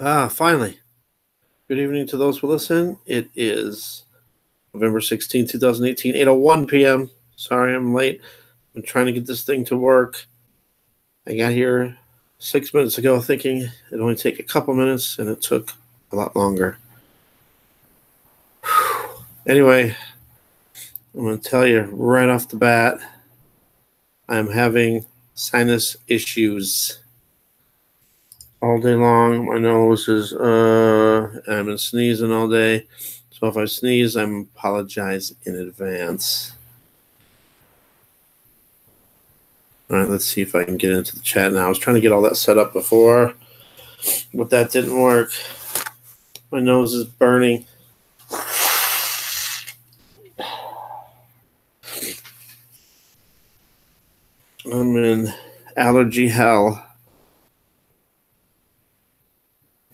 Finally. Good evening to those who listen. It is November 16th, 2018, 8:01 p.m. Sorry I'm late. I'm trying to get this thing to work. I got here 6 minutes ago thinking it'd only take a couple minutes, and it took a lot longer. Anyway, I'm going to tell you right off the bat, I'm having sinus issues all day long. My nose is, I've been sneezing all day. So if I sneeze, I apologize in advance. All right, let's see if I can get into the chat now. I was trying to get all that set up before, but that didn't work. My nose is burning. I'm in allergy hell.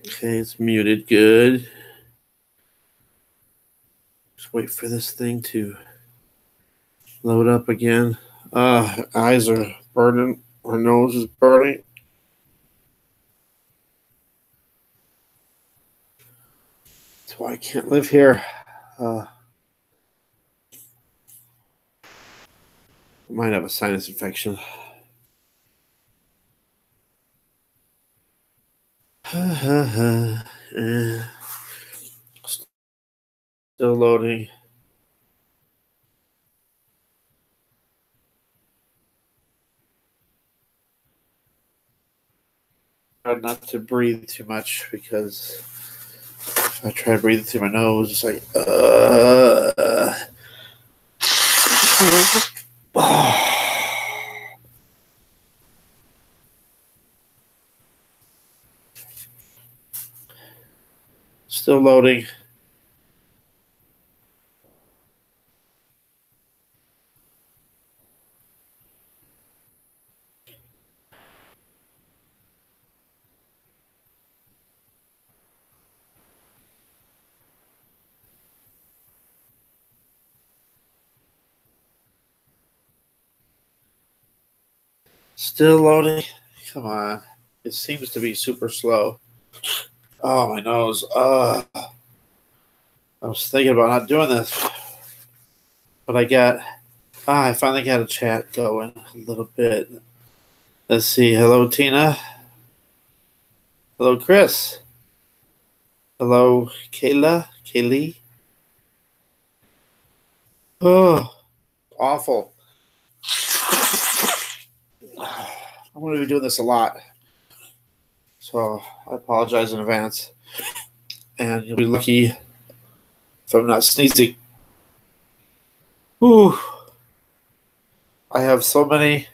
Okay, it's muted. Good. Just wait for this thing to load up again. Eyes are burning. My nose is burning. That's why I can't live here. I might have a sinus infection. Still loading. Try not to breathe too much, because if I try breathing through my nose, it's like Still loading. Still loading. Come on. It seems to be super slow. Oh, my nose. I was thinking about not doing this, but I finally got a chat going a little bit. Let's see. Hello, Tina. Hello, Chris. Hello, Kaylee. Oh, awful. I'm going to be doing this a lot, so I apologize in advance. And you'll be lucky if I'm not sneezing. Whew. I have so many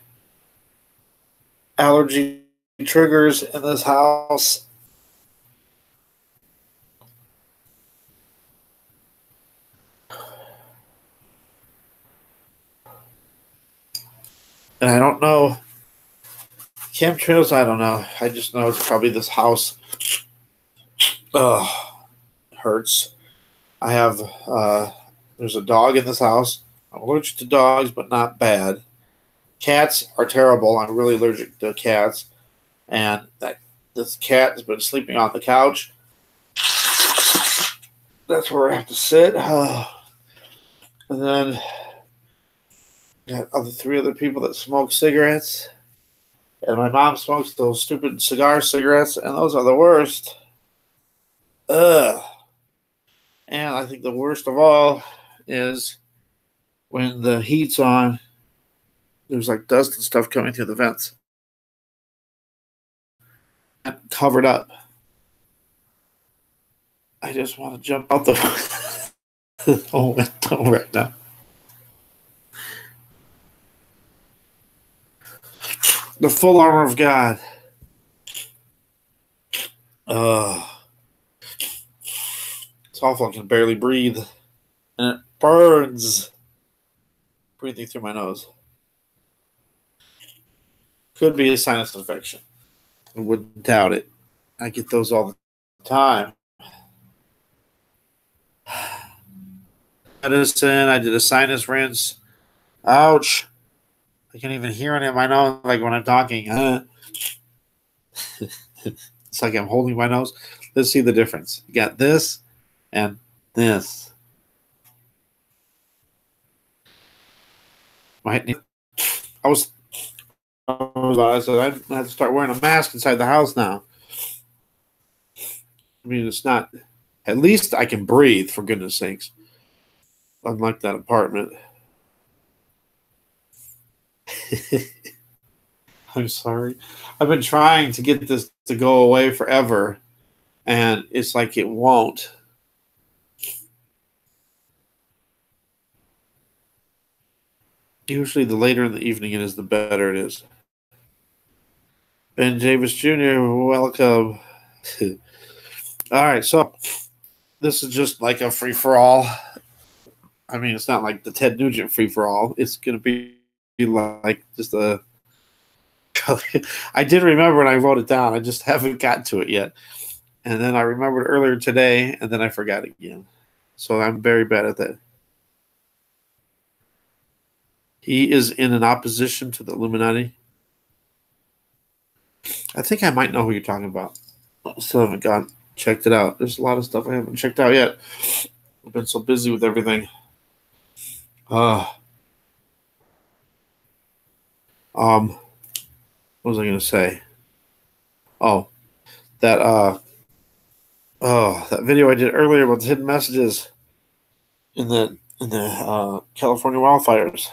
allergy triggers in this house. And I don't know. Chemtrails, I don't know. I just know it's probably this house. Hurts. I have, there's a dog in this house. I'm allergic to dogs, but not bad. Cats are terrible. I'm really allergic to cats. And this cat has been sleeping on the couch. That's where I have to sit. And then got three other people that smoke cigarettes. And my mom smokes those stupid cigarettes, and those are the worst. And I think the worst of all is when the heat's on, there's like dust and stuff coming through the vents. I'm covered up. I just want to jump out the window right now. The full armor of God. It's awful. I can barely breathe. And it burns breathing through my nose. Could be a sinus infection. I wouldn't doubt it. I get those all the time. Medicine. I did a sinus rinse. Ouch. I can't even hear any of my nose, like when I'm talking. It's like I'm holding my nose. Let's see the difference. You got this and this. I said I have to start wearing a mask inside the house now. I mean, it's not. At least I can breathe, for goodness sakes. Unlike that apartment. I'm sorry. I've been trying to get this to go away forever, and it's like it won't. Usually, the later in the evening it is, the better it is. Ben Davis Jr., welcome. All right, so this is just like a free for all. I mean, it's not like the Ted Nugent free for all. It's going to be like just a. I did remember when I wrote it down. I just haven't gotten to it yet. And then I remembered earlier today, and then I forgot again. So I'm very bad at that. He is in an opposition to the Illuminati. I think I might know who you're talking about. Still haven't checked it out. There's a lot of stuff I haven't checked out yet. I've been so busy with everything. What was I going to say? Oh, that video I did earlier about the hidden messages in the California wildfires.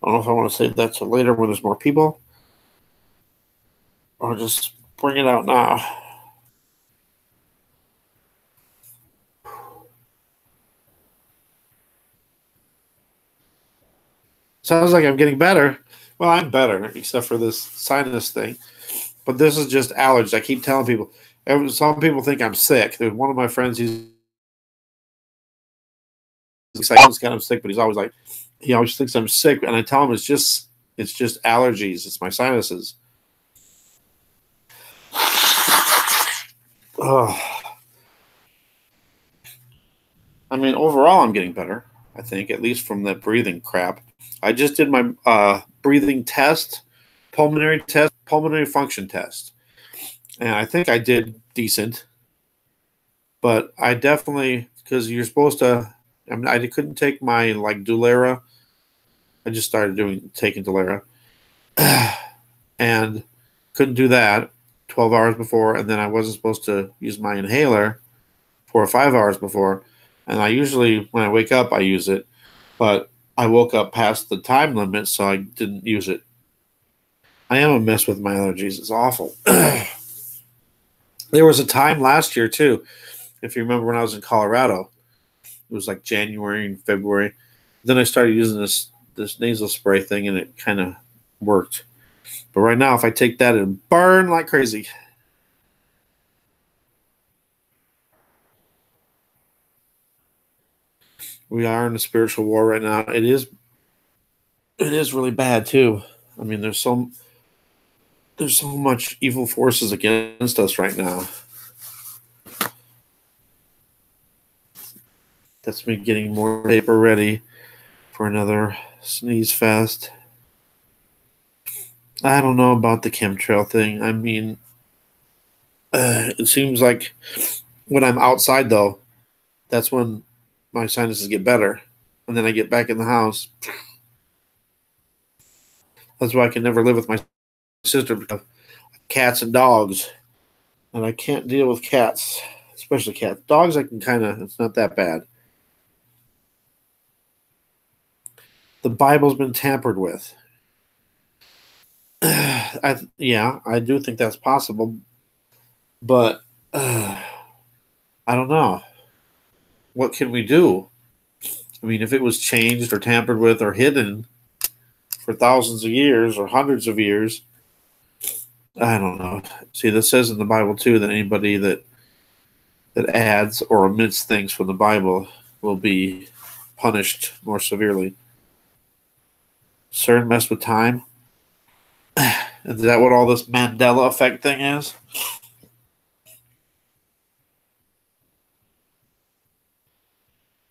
I don't know if I want to save that to later when there's more people, or just bring it out now. Sounds like I'm getting better. Well, I'm better, except for this sinus thing. But this is just allergies. I keep telling people. Some people think I'm sick. There's one of my friends. He's like, I'm sick, but he's always like, he always thinks I'm sick, and I tell him it's just allergies. It's my sinuses. Oh. I mean, overall, I'm getting better. I think, at least from that breathing crap. I just did my breathing test, pulmonary function test, and I think I did decent. But I definitely, because you're supposed to. I mean, I couldn't take my Dulera. I just started taking Dulera, and couldn't do that 12 hours before, and then I wasn't supposed to use my inhaler 4 or 5 hours before. And I usually, when I wake up, I use it, but I woke up past the time limit, so I didn't use it. I am a mess with my allergies. It's awful. There was a time last year, too, if you remember when I was in Colorado. It was like January and February. Then I started using this nasal spray thing, and it kind of worked. But right now, if I take that, it'll burn like crazy. We are in a spiritual war right now. It is really bad too. I mean, there's so much evil forces against us right now. That's me getting more paper ready for another sneeze fest. I don't know about the chemtrail thing. I mean, it seems like when I'm outside, though, that's when my sinuses get better. And then I get back in the house. That's why I can never live with my sister, because cats and dogs. And I can't deal with cats, especially cats. Dogs, I can it's not that bad. The Bible's been tampered with. I do think that's possible. But I don't know. What can we do? I mean, if it was changed or tampered with or hidden for thousands of years or hundreds of years, I don't know. See, this says in the Bible, too, that anybody that adds or omits things from the Bible will be punished more severely. CERN messed with time? Is that what all this Mandela effect thing is?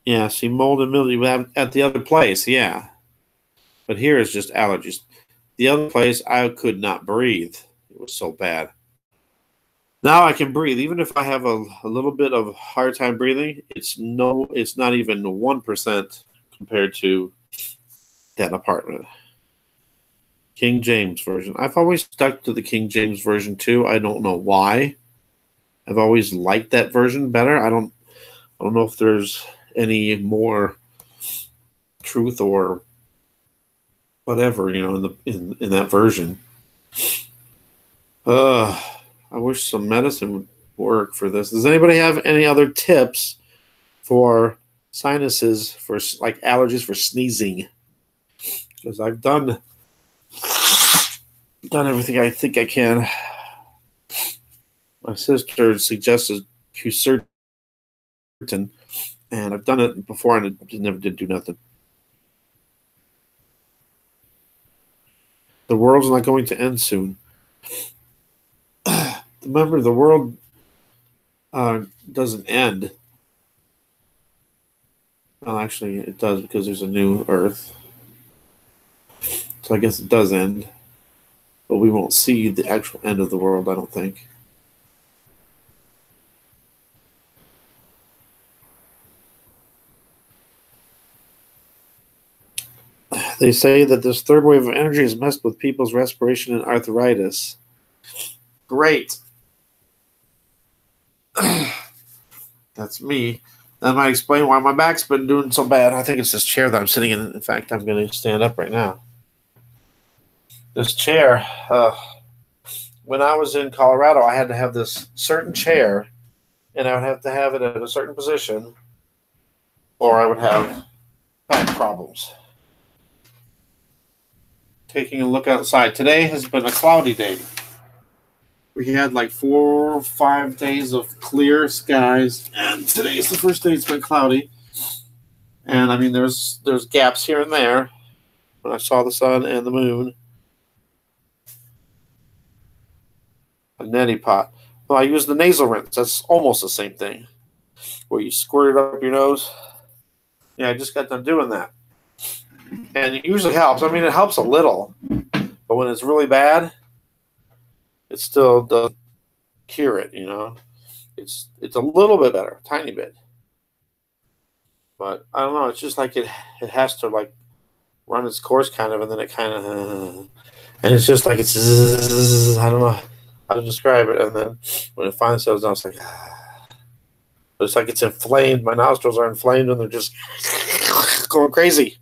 Yeah, see, mold and mildew at the other place, yeah. But here is just allergies. The other place, I could not breathe. It was so bad. Now I can breathe. Even if I have a little bit of hard time breathing, it's not even 1% compared to that apartment. King James Version. I've always stuck to the King James Version too. I don't know why. I've always liked that version better. I don't know if there's any more truth or whatever, in that version. I wish some medicine would work for this. Does anybody have any other tips for sinuses, for like allergies, for sneezing? Because I've done everything I think I can. My sister suggested Qcertain, and I've done it before, and it never did do nothing. The world's not going to end soon. Remember, the world doesn't end. Well, actually, it does, because there's a new Earth. So I guess it does end. But we won't see the actual end of the world, I don't think. They say that this third wave of energy has messed with people's respiration and arthritis. Great. That's me. That might explain why my back's been doing so bad. I think it's this chair that I'm sitting in. In fact, I'm going to stand up right now. This chair, when I was in Colorado, I had to have this certain chair, and I would have to have it at a certain position, or I would have back problems. Taking a look outside. Today has been a cloudy day. We had like 4 or 5 days of clear skies, and today's the first day it's been cloudy. And I mean, there's gaps here and there when I saw the sun and the moon. A neti pot. Well, I use the nasal rinse. That's almost the same thing, where you squirt it up your nose. Yeah, I just got done doing that. And it usually helps. I mean, it helps a little. But when it's really bad, it still doesn't cure it, It's a little bit better, a tiny bit. But I don't know. It's just like it has to, like, run its course kind of, and then it kind of... and it's just like it's... I don't know how to describe it. And then when it finally settles down, it's like... But it's like it's inflamed. My nostrils are inflamed, and they're just going crazy.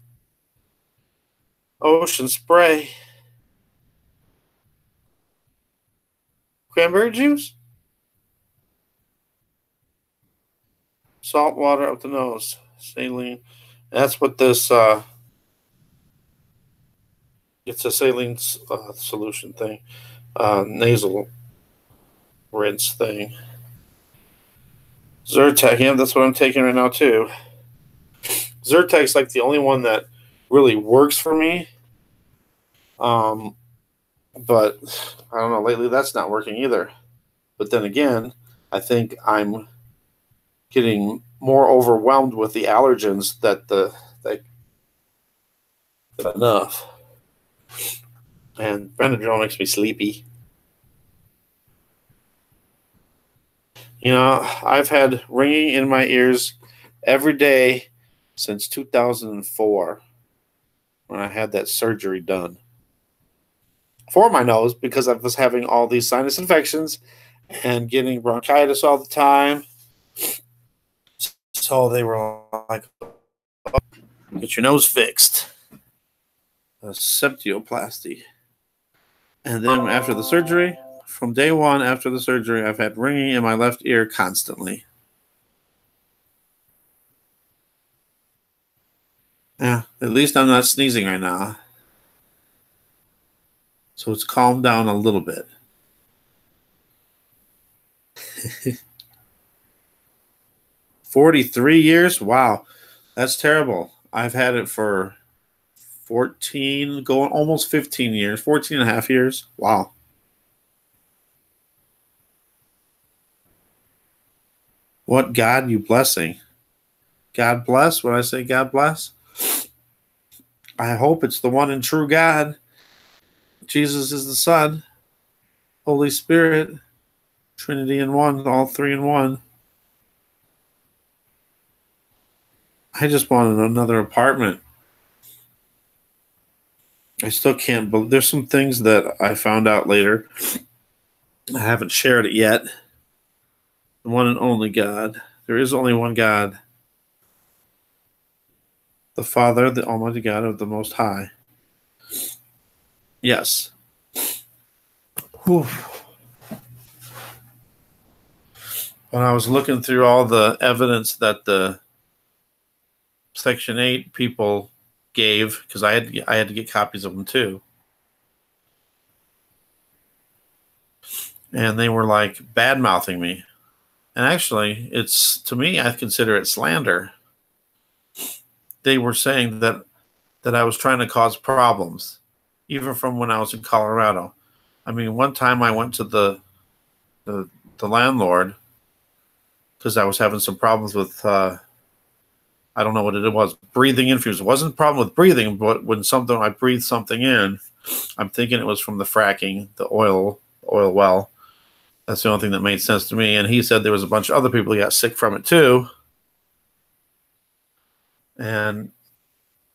Ocean spray. Cranberry juice? Salt water up the nose. Saline. That's what this, it's a saline solution thing. Nasal rinse thing. Zyrtec, yeah, that's what I'm taking right now too. Zyrtec's like the only one that really works for me. But I don't know, lately that's not working either. But then again, I think I'm getting more overwhelmed with the allergens that enough. And Benadryl makes me sleepy. I've had ringing in my ears every day since 2004 when I had that surgery done for my nose, because I was having all these sinus infections and getting bronchitis all the time. So they were like, oh, get your nose fixed. A septoplasty. And then after the surgery, from day one after the surgery, I've had ringing in my left ear constantly. Yeah, at least I'm not sneezing right now. So it's calmed down a little bit. 43 years? Wow. That's terrible. I've had it for 14, going almost 15 years, 14 and a half years. Wow. What God you blessing? God bless? When I say God bless, I hope it's the one and true God. Jesus is the Son. Holy Spirit. Trinity in one, all three in one. I just wanted another apartment. I still can't believe there's some things that I found out later. I haven't shared it yet. The one and only God. There is only one God. The Father, the Almighty God of the Most High. Yes. Whew. When I was looking through all the evidence that the Section 8 people gave, because I had to get copies of them too. And they were like bad-mouthing me. And actually, it's, to me, I consider it slander. They were saying that I was trying to cause problems, even from when I was in Colorado. I mean, one time I went to the landlord because I was having some problems with, I don't know what it was, breathing in fumes. It wasn't a problem with breathing, but when I breathed something in, I'm thinking it was from the fracking, the oil well. That's the only thing that made sense to me. And he said there was a bunch of other people who got sick from it too. And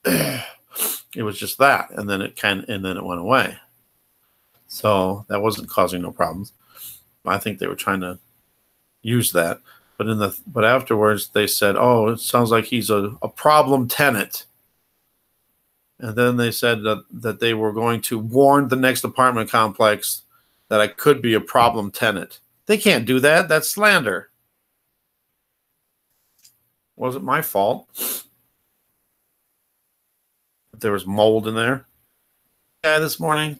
it was just that. And then it went away. So that wasn't causing no problems. I think they were trying to use that. But afterwards they said, oh, it sounds like he's a problem tenant. And then they said that they were going to warn the next apartment complex that I could be a problem tenant. They can't do that. That's slander. Wasn't my fault. If there was mold in there. Yeah, this morning,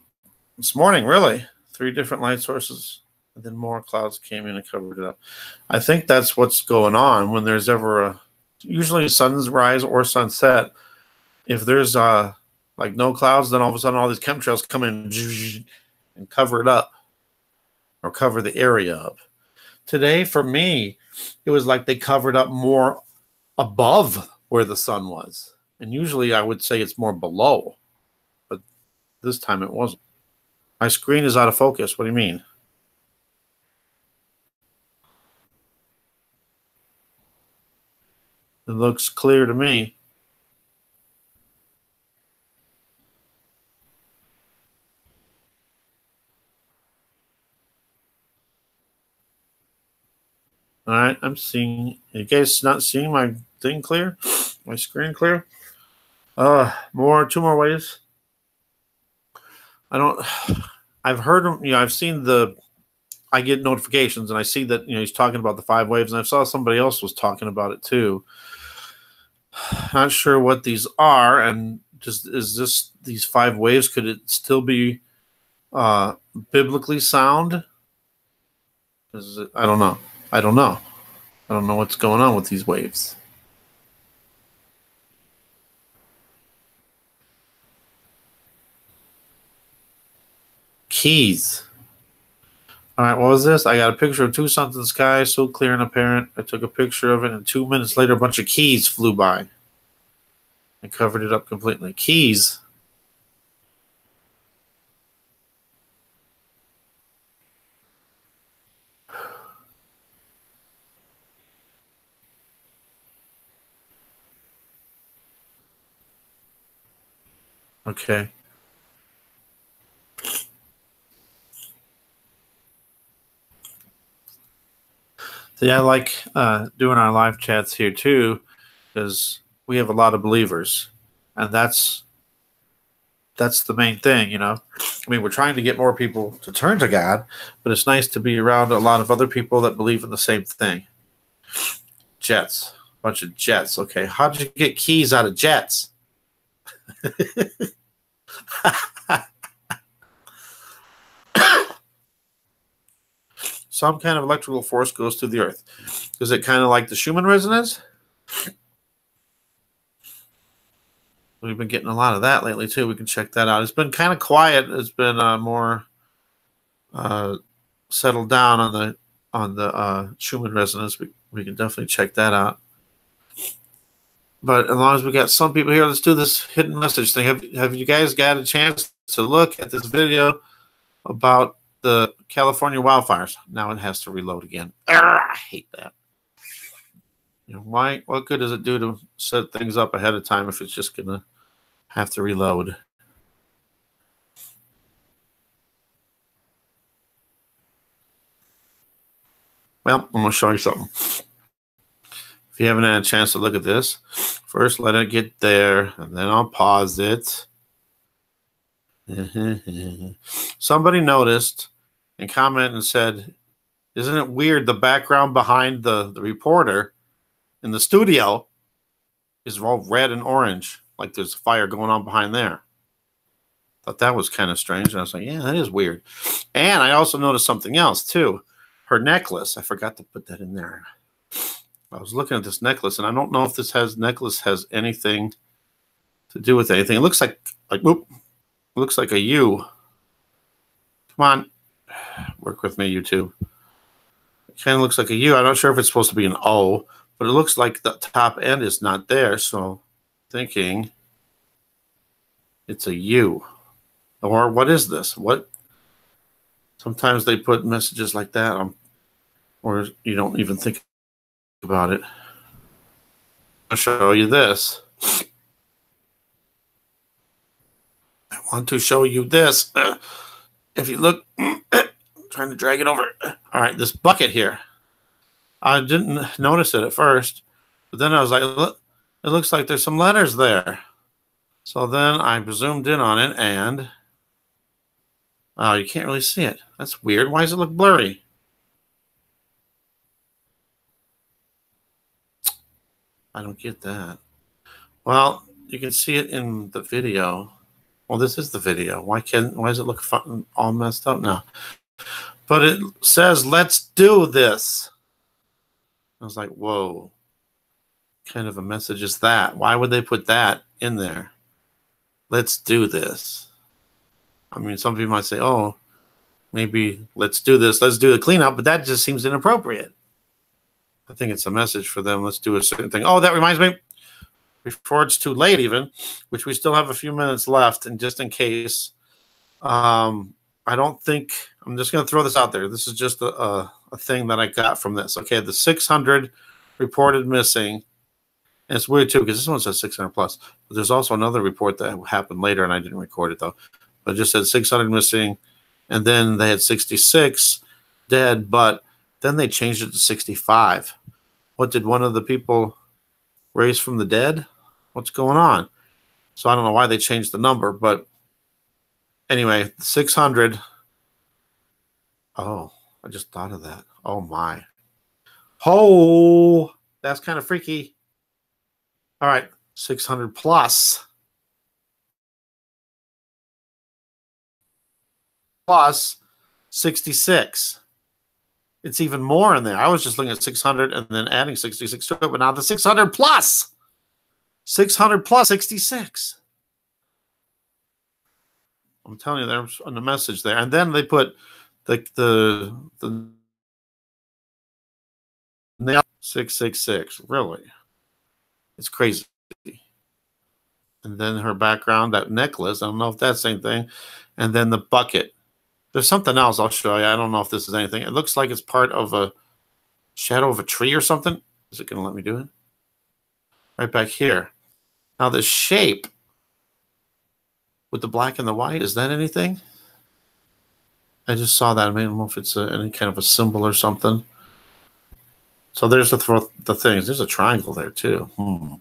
really. 3 different light sources. And then more clouds came in and covered it up. I think that's what's going on when there's ever usually sunrise or sunset. If there's like no clouds, then all of a sudden all these chemtrails come in and cover it up or cover the area up. Today, for me, it was like they covered up more above where the sun was. And usually I would say it's more below. But this time it wasn't. My screen is out of focus. What do you mean? It looks clear to me. All right, I'm seeing. You guys not seeing my thing clear? My screen clear? 2 more waves. I've heard him, I've seen I get notifications and I see that, he's talking about the 5 waves, and I saw somebody else was talking about it too. Not sure what these are, and is these 5 waves, could it still be biblically sound? I don't know. I don't know what's going on with these waves. Keys. All right, what was this? I got a picture of 2 suns in the sky, so clear and apparent. I took a picture of it, and 2 minutes later, a bunch of keys flew by and covered it up completely. Keys. Okay. So yeah, I like doing our live chats here too, because we have a lot of believers, and that's the main thing, I mean, we're trying to get more people to turn to God, but it's nice to be around a lot of other people that believe in the same thing. Jets. A bunch of jets. Okay, how did you get keys out of jets? Some kind of electrical force goes through the earth. Is it kind of like the Schumann resonance? We've been getting a lot of that lately too. We can check that out. It's been kind of quiet. It's been more settled down on the Schumann resonance. We can definitely check that out. But as long as we got some people here, let's do this hidden message thing. Have you guys got a chance to look at this video about the California wildfires. Now it has to reload again. I hate that. You know, why? What good does it do to set things up ahead of time if it's just going to have to reload? Well, I'm going to show you something. If you haven't had a chance to look at this, first let it get there, and then I'll pause it. Somebody noticed and commented and said, isn't it weird the background behind the reporter in the studio is all red and orange, like there's a fire going on behind there. Thought that was kind of strange. And I was like, yeah, that is weird. And I also noticed something else, too. Her necklace. I forgot to put that in there. I was looking at this necklace, and I don't know if this necklace has anything to do with anything. It looks like whoop, it looks like a U. Come on. Work with me, YouTube. It kind of looks like a U. I'm not sure if it's supposed to be an O, but it looks like the top end is not there. So thinking it's a U. Or what is this? What? Sometimes they put messages like that on, or you don't even think about it. I'll show you this. I want to show you this. If you look, trying to drag it over. All right, this bucket here. I didn't notice it at first, but then I was like, look, it looks like there's some letters there. So then I zoomed in on it, and oh, you can't really see it. That's weird. Why does it look blurry? I don't get that. Well, you can see it in the video. Well, this is the video. Why does it look all messed up now? But it says, let's do this. I was like, whoa. What kind of a message is that? Why would they put that in there? Let's do this. I mean, some people might say, oh, maybe let's do this. Let's do the cleanup. But that just seems inappropriate. I think it's a message for them. Let's do a certain thing. Oh, that reminds me, before it's too late even, which we still have a few minutes left, and just in case, I don't think, I'm just going to throw this out there. This is just a thing that I got from this. Okay, the 600 reported missing. And it's weird, too, because this one says 600 plus. But there's also another report that happened later, and I didn't record it, though. But it just said 600 missing, and then they had 66 dead, but then they changed it to 65. What, did one of the people raise from the dead? What's going on? So I don't know why they changed the number, but anyway, 600. Oh, I just thought of that. Oh, my. Oh, that's kind of freaky. All right, 600 plus 66. It's even more in there. I was just looking at 600 and then adding 66 to it, but now the 600 plus 66. I'm telling you, there's a message there. And then they put the 666. Really? It's crazy. And then her background, that necklace, I don't know if that's the same thing. And then the bucket. There's something else I'll show you. I don't know if this is anything. It looks like it's part of a shadow of a tree or something. Is it going to let me do it? Right back here. Now the shape with the black and the white, is that anything? I just saw that. I don't know if it's any kind of a symbol or something. So there's the things. There's a triangle there too. All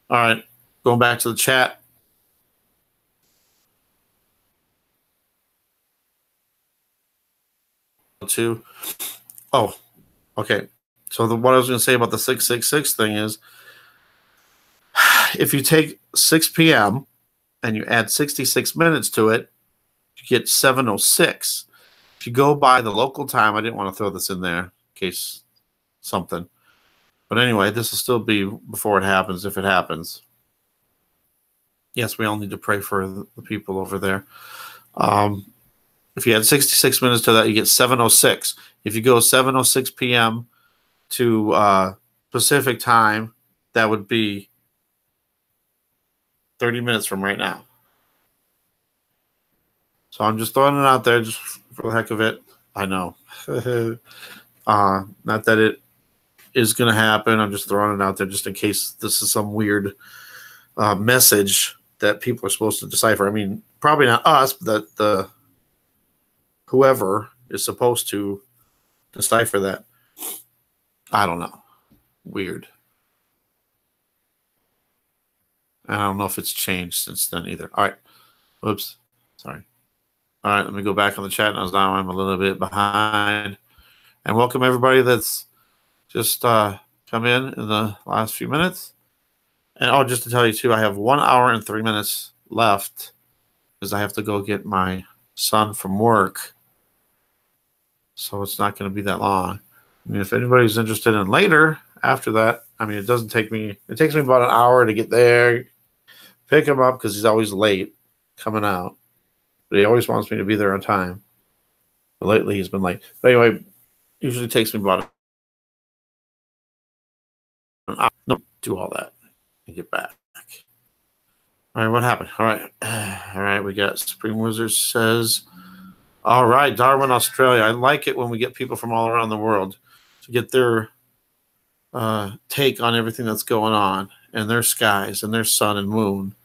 right. Going back to the chat. Oh, okay. So what I was going to say about the 666 thing is, if you take 6 p.m. and you add 66 minutes to it, you get 7:06. If you go by the local time, I didn't want to throw this in there in case something. But anyway, this will still be before it happens, if it happens. Yes, we all need to pray for the people over there. If you add 66 minutes to that, you get 7:06. If you go 7:06 p.m. to Pacific time, that would be 30 minutes from right now. So I'm just throwing it out there just for the heck of it. I know. Not that it is going to happen. I'm just throwing it out there just in case this is some weird message that people are supposed to decipher. I mean, probably not us, but the whoever is supposed to decipher that. I don't know. Weird. I don't know if it's changed since then either. All right. Whoops. Sorry. All right. Let me go back on the chat. Now I'm a little bit behind. And welcome everybody that's just come in the last few minutes. And just to tell you too, I have 1 hour and 3 minutes left because I have to go get my son from work. So it's not going to be that long. I mean, if anybody's interested in later after that, I mean, it takes me about an hour to get there, pick him up because he's always late coming out. But he always wants me to be there on time. But lately he's been late. But anyway, usually takes me about an hour. No, do all that and get back. All right, what happened? All right, we got Supreme Wizard says, all right, Darwin, Australia. I like it when we get people from all around the world to get their take on everything that's going on and their skies and their sun and moon.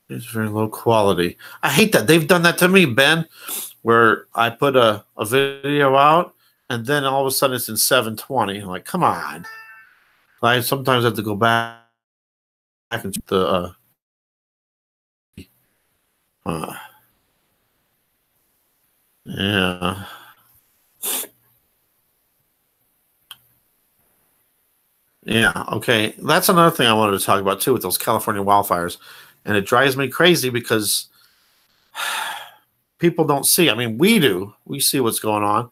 It's very low quality. I hate that. They've done that to me, Ben, where I put a video out and then all of a sudden it's in 720. I'm like, come on. I sometimes have to go back and check the yeah. Yeah, okay. That's another thing I wanted to talk about too with those California wildfires. And it drives me crazy because people don't see. I mean, we do. We see what's going on.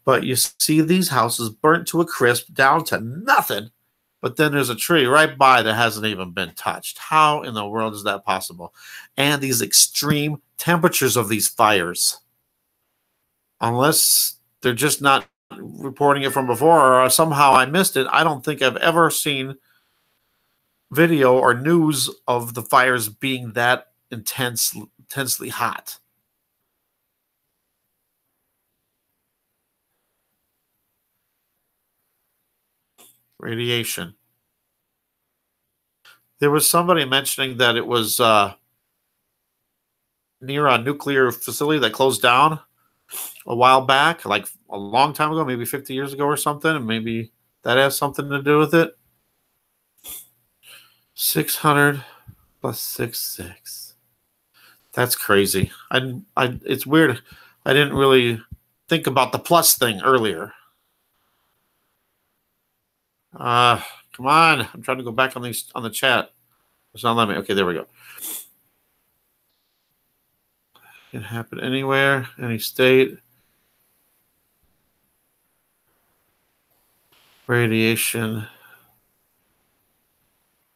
But you see these houses burnt to a crisp, down to nothing. But then there's a tree right by that hasn't even been touched. How in the world is that possible? And these extreme temperatures of these fires. Unless they're just not reporting it from before or somehow I missed it, I don't think I've ever seen video or news of the fires being that intensely hot. Radiation. There was somebody mentioning that it was near a nuclear facility that closed down a while back, like a long time ago, maybe 50 years ago or something, and maybe that has something to do with it. 600 plus 66. That's crazy. It's weird. I didn't really think about the plus thing earlier. Come on. I'm trying to go back on the chat. It's not letting me. Okay, there we go. It can happen anywhere, any state. Radiation.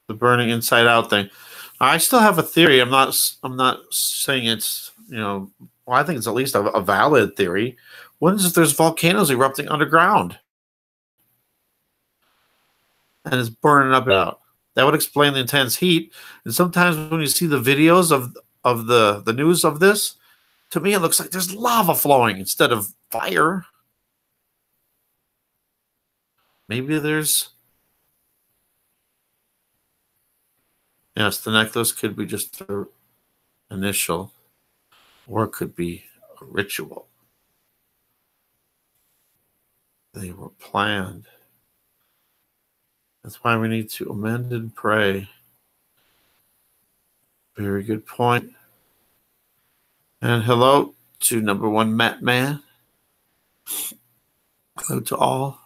The burning inside out thing. I still have a theory. I'm not saying it's, well, I think it's at least a valid theory. What is if there's volcanoes erupting underground? And it's burning up out. That would explain the intense heat. And sometimes when you see the videos of the news of this, to me it looks like there's lava flowing instead of fire. Maybe there's... Yes, the necklace could be just the initial, or it could be a ritual. They were planned. That's why we need to amend and pray. Very good point. And hello to number one Matt Man. Hello to all.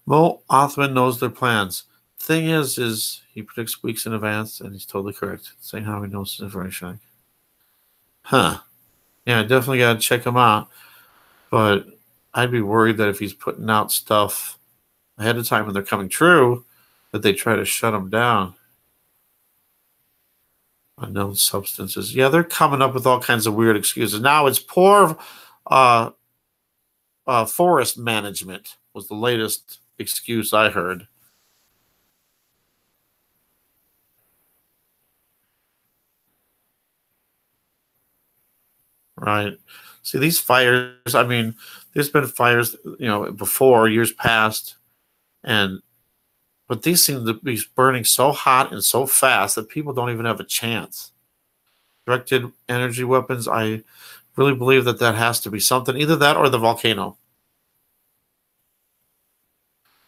Mo Othman knows their plans. Thing is he predicts weeks in advance, and he's totally correct. Saying how he knows his information. Huh. Yeah, definitely got to check him out. But I'd be worried that if he's putting out stuff ahead of time when they're coming true, that they try to shut him down. Unknown substances. Yeah, they're coming up with all kinds of weird excuses. Now it's poor forest management was the latest excuse I heard. Right. See, these fires, I mean, there's been fires, before, years past, and but these seem to be burning so hot and so fast that people don't even have a chance. Directed energy weapons, I really believe that that has to be something, either that or the volcano.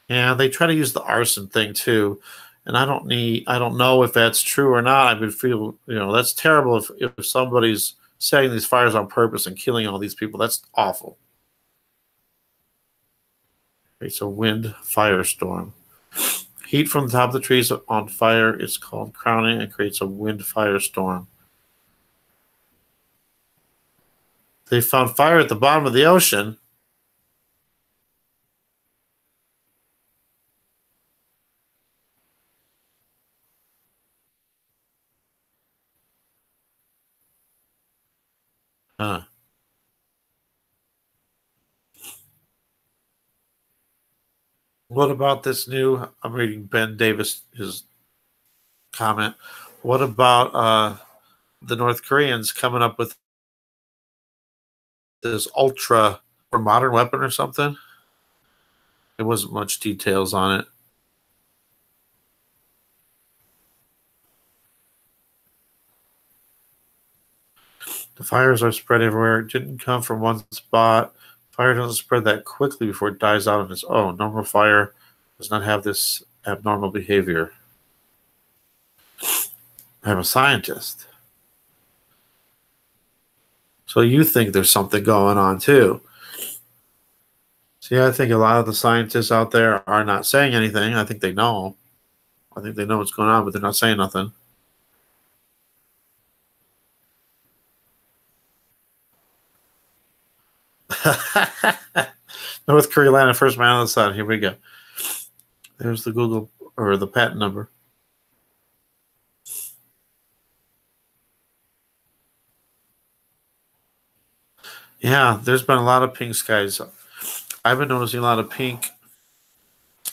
Yeah, they try to use the arson thing too, and I don't know if that's true or not. I would feel, that's terrible if somebody's setting these fires on purpose and killing all these people. That's awful. It's a wind firestorm. Heat from the top of the trees on fire is called crowning and creates a wind firestorm. They found fire at the bottom of the ocean. Huh. What about this new? I'm reading Ben Davis, his comment. What about the North Koreans coming up with this ultra or modern weapon or something? There wasn't much details on it. The fires are spread everywhere. It didn't come from one spot. Fire doesn't spread that quickly before it dies out on its own. Normal fire does not have this abnormal behavior. I'm a scientist. So you think there's something going on too. See, I think a lot of the scientists out there are not saying anything. I think they know. I think they know what's going on, but they're not saying nothing. North Korea landed first man on the sun. Here we go. There's the Google or the patent number. Yeah, there's been a lot of pink skies. I've been noticing a lot of pink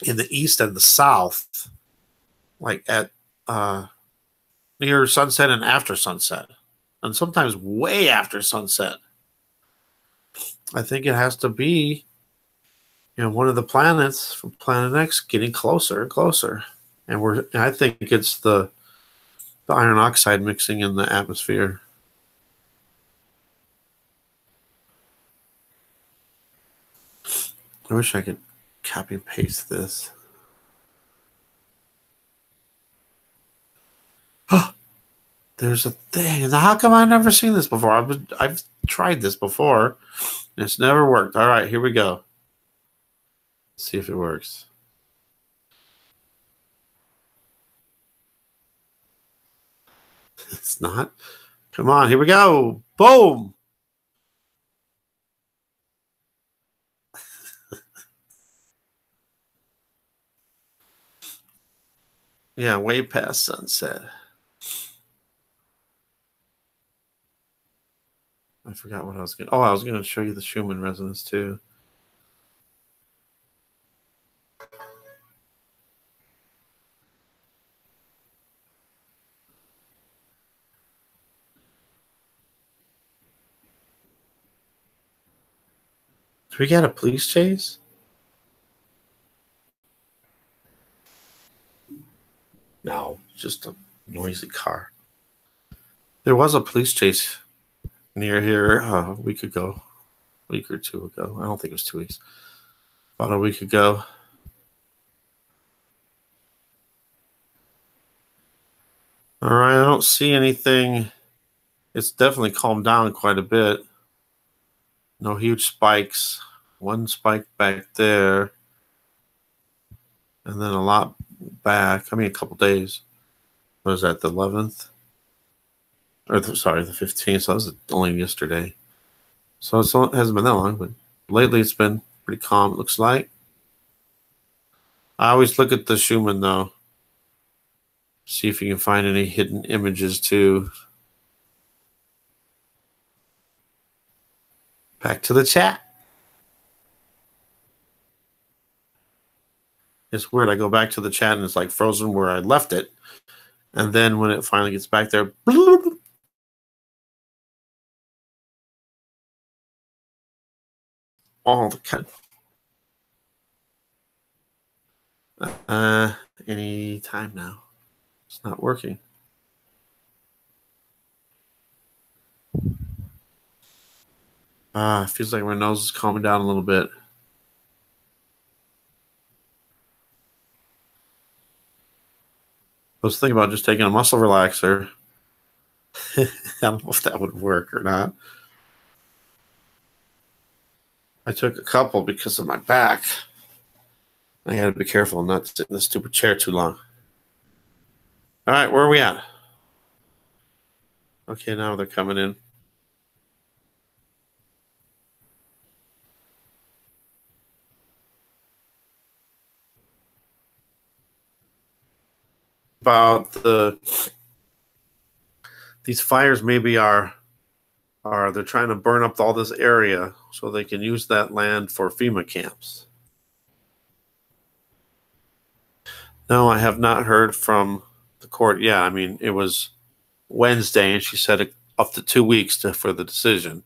in the east and the south, like at near sunset and after sunset, and sometimes way after sunset. I think it has to be, one of the planets from Planet X getting closer and closer, and I think it's the iron oxide mixing in the atmosphere. I wish I could copy and paste this. Oh, there's a thing. How come I've never seen this before? I've tried this before, and it's never worked. All right, here we go. Let's see if it works. It's not. Come on, here we go. Boom. Yeah, way past sunset. I forgot what I was going to... Oh, I was going to show you the Schumann resonance, too. Do we get a police chase? No, just a noisy car. There was a police chase near here a week ago. A week or two ago. I don't think it was 2 weeks. About a week ago. All right, I don't see anything. It's definitely calmed down quite a bit. No huge spikes. One spike back there. And then a lot back. I mean, a couple days. What was that, the 11th? Or, sorry, the 15th. So that was only yesterday. So it hasn't been that long, but lately it's been pretty calm, it looks like. I always look at the Schumann, though. See if you can find any hidden images, too. Back to the chat. It's weird. I go back to the chat, and it's like frozen where I left it. And then when it finally gets back there, bloop, all the any time now. It's not working. Feels like my nose is calming down a little bit. I was thinking about just taking a muscle relaxer. I don't know if that would work or not. I took a couple because of my back. I got to be careful not to sit in this stupid chair too long. All right, where are we at? Okay, now they're coming in. About these fires maybe are they're trying to burn up all this area so they can use that land for FEMA camps. No, I have not heard from the court yet. I mean, it was Wednesday, and she said up to 2 weeks for the decision.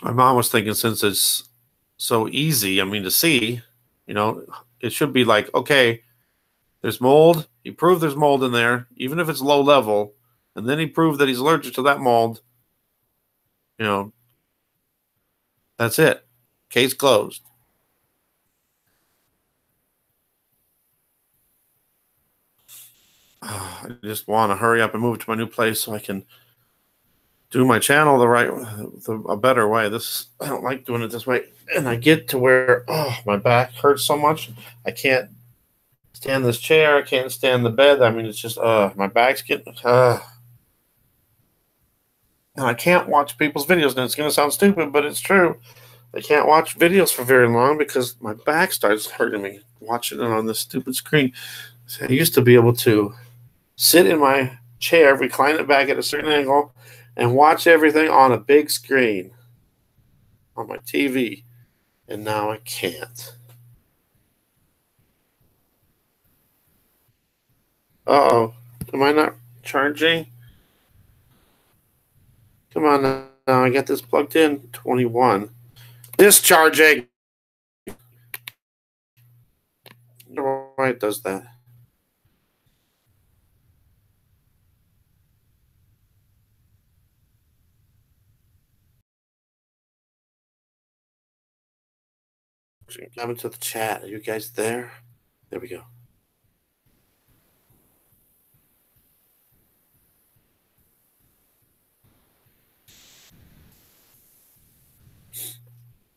My mom was thinking, since it's so easy, I mean, to see, it should be like, okay, there's mold. He proved there's mold in there, even if it's low level, and then he proved that he's allergic to that mold. That's it. Case closed. I just want to hurry up and move to my new place so I can do my channel a better way. I don't like doing it this way, and I get to where my back hurts so much. I can't stand this chair. I can't stand the bed. I mean, it's just my back's getting. And I can't watch people's videos. And it's going to sound stupid, but it's true. I can't watch videos for very long because my back starts hurting me watching it on this stupid screen. So I used to be able to sit in my chair, recline it back at a certain angle, and watch everything on a big screen on my TV. And now I can't. Uh-oh. Am I not charging? Come on now. I got this plugged in. 21. Discharging. Why it does that? Coming to the chat. Are you guys there? There we go.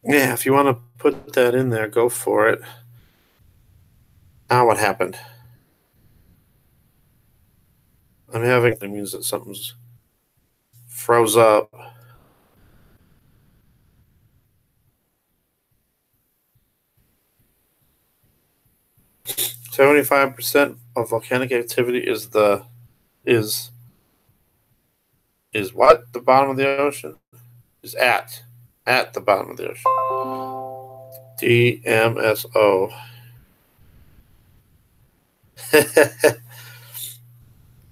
Yeah, if you want to put that in there, go for it. Now what happened? That means that something's froze up. "75% of volcanic activity is what? The bottom of the ocean? Is at the bottom of the ocean. DMSO."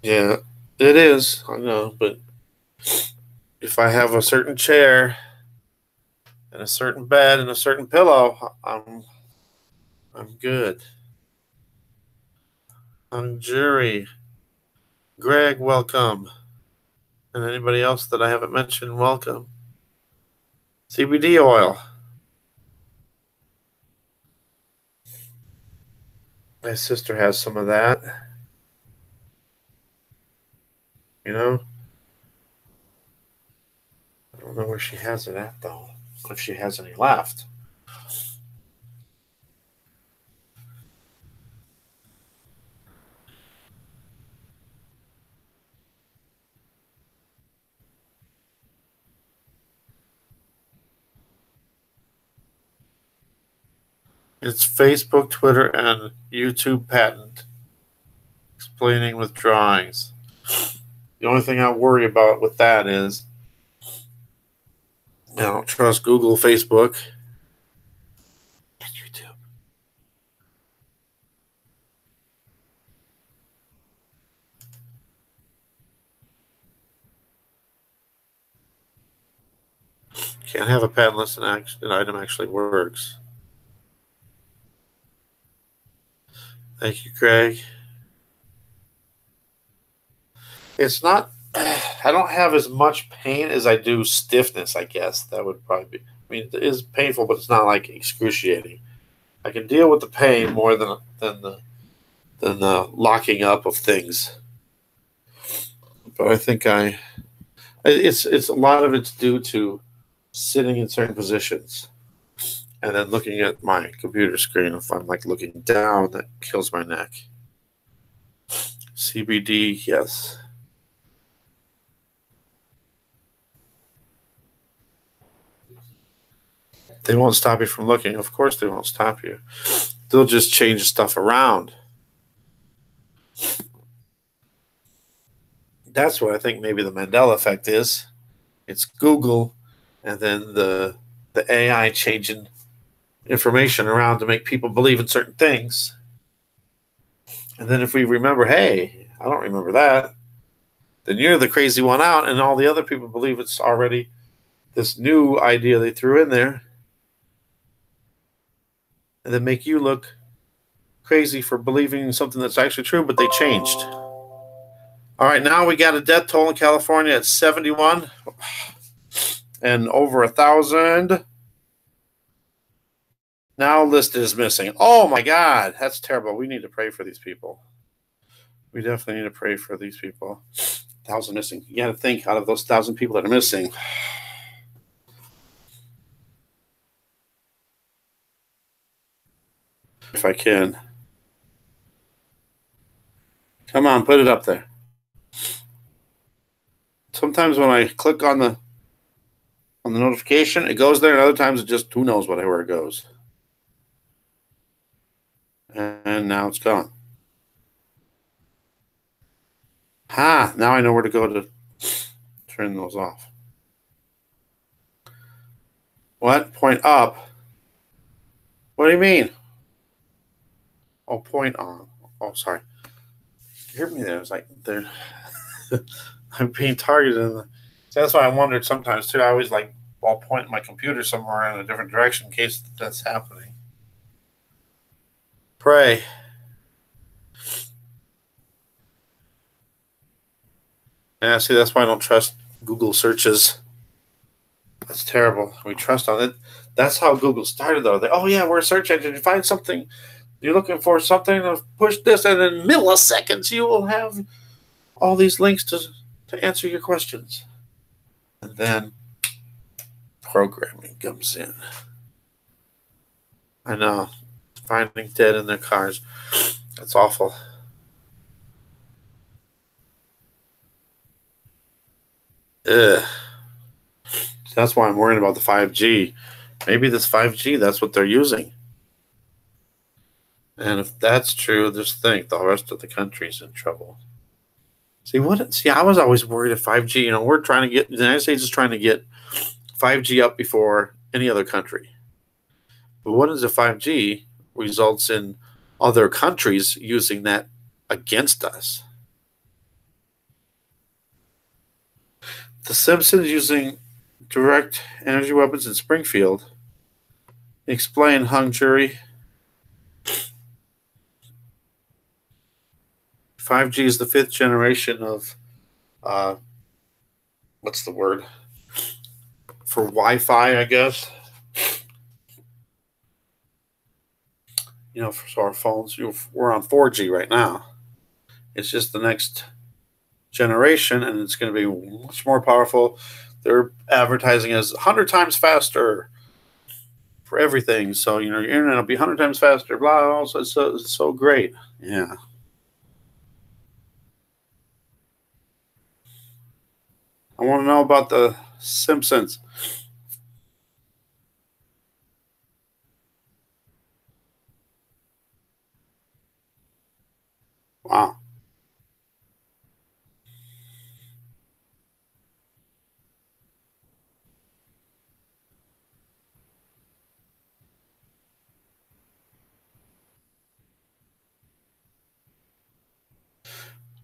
Yeah, it is. I know, but if I have a certain chair and a certain bed and a certain pillow, I'm good. I'm Jury. Greg, welcome. And anybody else that I haven't mentioned, welcome. CBD oil. My sister has some of that. I don't know where she has it at, though, if she has any left. It's Facebook, Twitter, and YouTube patent. Explaining with drawings. The only thing I worry about with that is I don't trust Google, Facebook, and YouTube. Can't have a patent unless an item actually works. Thank you, Craig. It's not. I don't have as much pain as I do stiffness. I guess that would probably be. I mean, it is painful, but it's not like excruciating. I can deal with the pain more than the locking up of things. But I think it's a lot of it's due to sitting in certain positions and then looking at my computer screen. If I'm like looking down, that kills my neck. CBD, yes. They won't stop you from looking. Of course, they won't stop you. They'll just change stuff around. That's what I think maybe the Mandela effect is. It's Google and then the AI changing information around to make people believe in certain things. And then if we remember, hey, I don't remember that, then you're the crazy one out, and all the other people believe it's already this new idea they threw in there, and then make you look crazy for believing something that's actually true, but they changed. All right, now we got a death toll in California at 71 and over 1,000. Now listed as missing. Oh my God, that's terrible. We need to pray for these people. We definitely need to pray for these people. 1,000 missing. You got to think out of those 1,000 people that are missing. If I can. Come on, put it up there. Sometimes when I click on the notification, it goes there, and other times it just, who knows where it goes. And now it's gone. Now I know where to go to turn those off. What? Point up? What do you mean? Oh, point on. Oh, sorry. You heard me there. It was like, there. I'm being targeted. So that's why I wondered sometimes, too. I always I'll point my computer somewhere in a different direction in case that's happening. Pray. Yeah, see, that's why I don't trust Google searches. That's terrible. We trust on it. That's how Google started, though. Oh, yeah, we're a search engine. You find something, you're looking for something, push this, and in milliseconds, you will have all these links to answer your questions. And then programming comes in. I know. Finding dead in their cars. That's awful. Ugh. That's why I'm worried about the 5G. Maybe this 5G, that's what they're using. And if that's true, just think the rest of the country's in trouble. See, I was always worried of 5G. We're trying to get, the United States is trying to get 5G up before any other country. But what is if 5G results in other countries using that against us? The Simpsons using direct energy weapons in Springfield. Explain, hung jury. 5G is the 5th generation of, what's the word? For Wi-Fi, I guess. For our phones, we're on 4G right now. It's just the next generation, and it's going to be much more powerful. They're advertising as 100 times faster for everything. So, your internet will be 100 times faster, blah, also, it's so great. Yeah. I want to know about the Simpsons. Wow.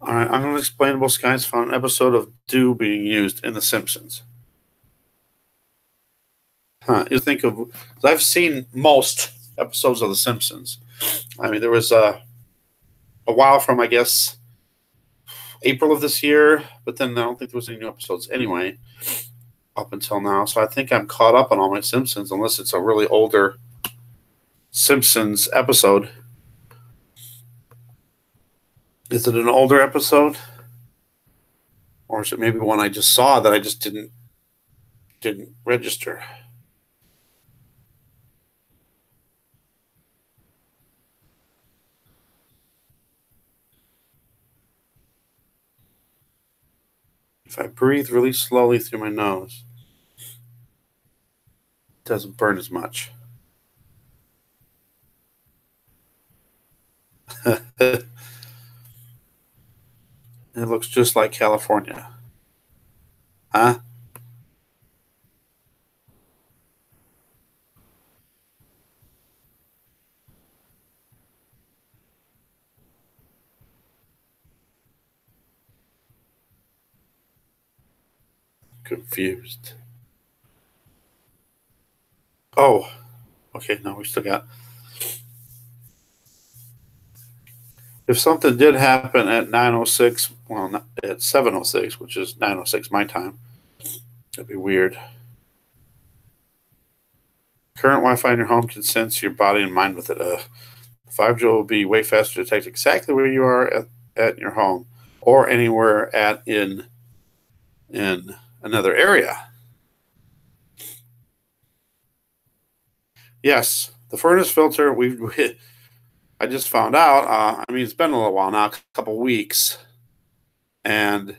All right, Unexplainable Skies found an episode of dew being used in The Simpsons. You think of, I've seen most episodes of The Simpsons. I mean, there was a while from, I guess, April of this year, but then I don't think there was any new episodes anyway up until now. So I think I'm caught up on all my Simpsons, unless it's a really older Simpsons episode. Is it an older episode? Or is it maybe one I just saw that I just didn't register? If I breathe really slowly through my nose, it doesn't burn as much. It looks just like California. Huh? Confused. Oh, okay. No, we still got. If something did happen at 9:06, well, not, at 7:06, which is 9:06 my time, that'd be weird. Current Wi-Fi in your home can sense your body and mind with it. 5G will be way faster to detect exactly where you are at your home or anywhere in another area. Yes, the furnace filter. I just found out. I mean, it's been a little while now, a couple weeks, and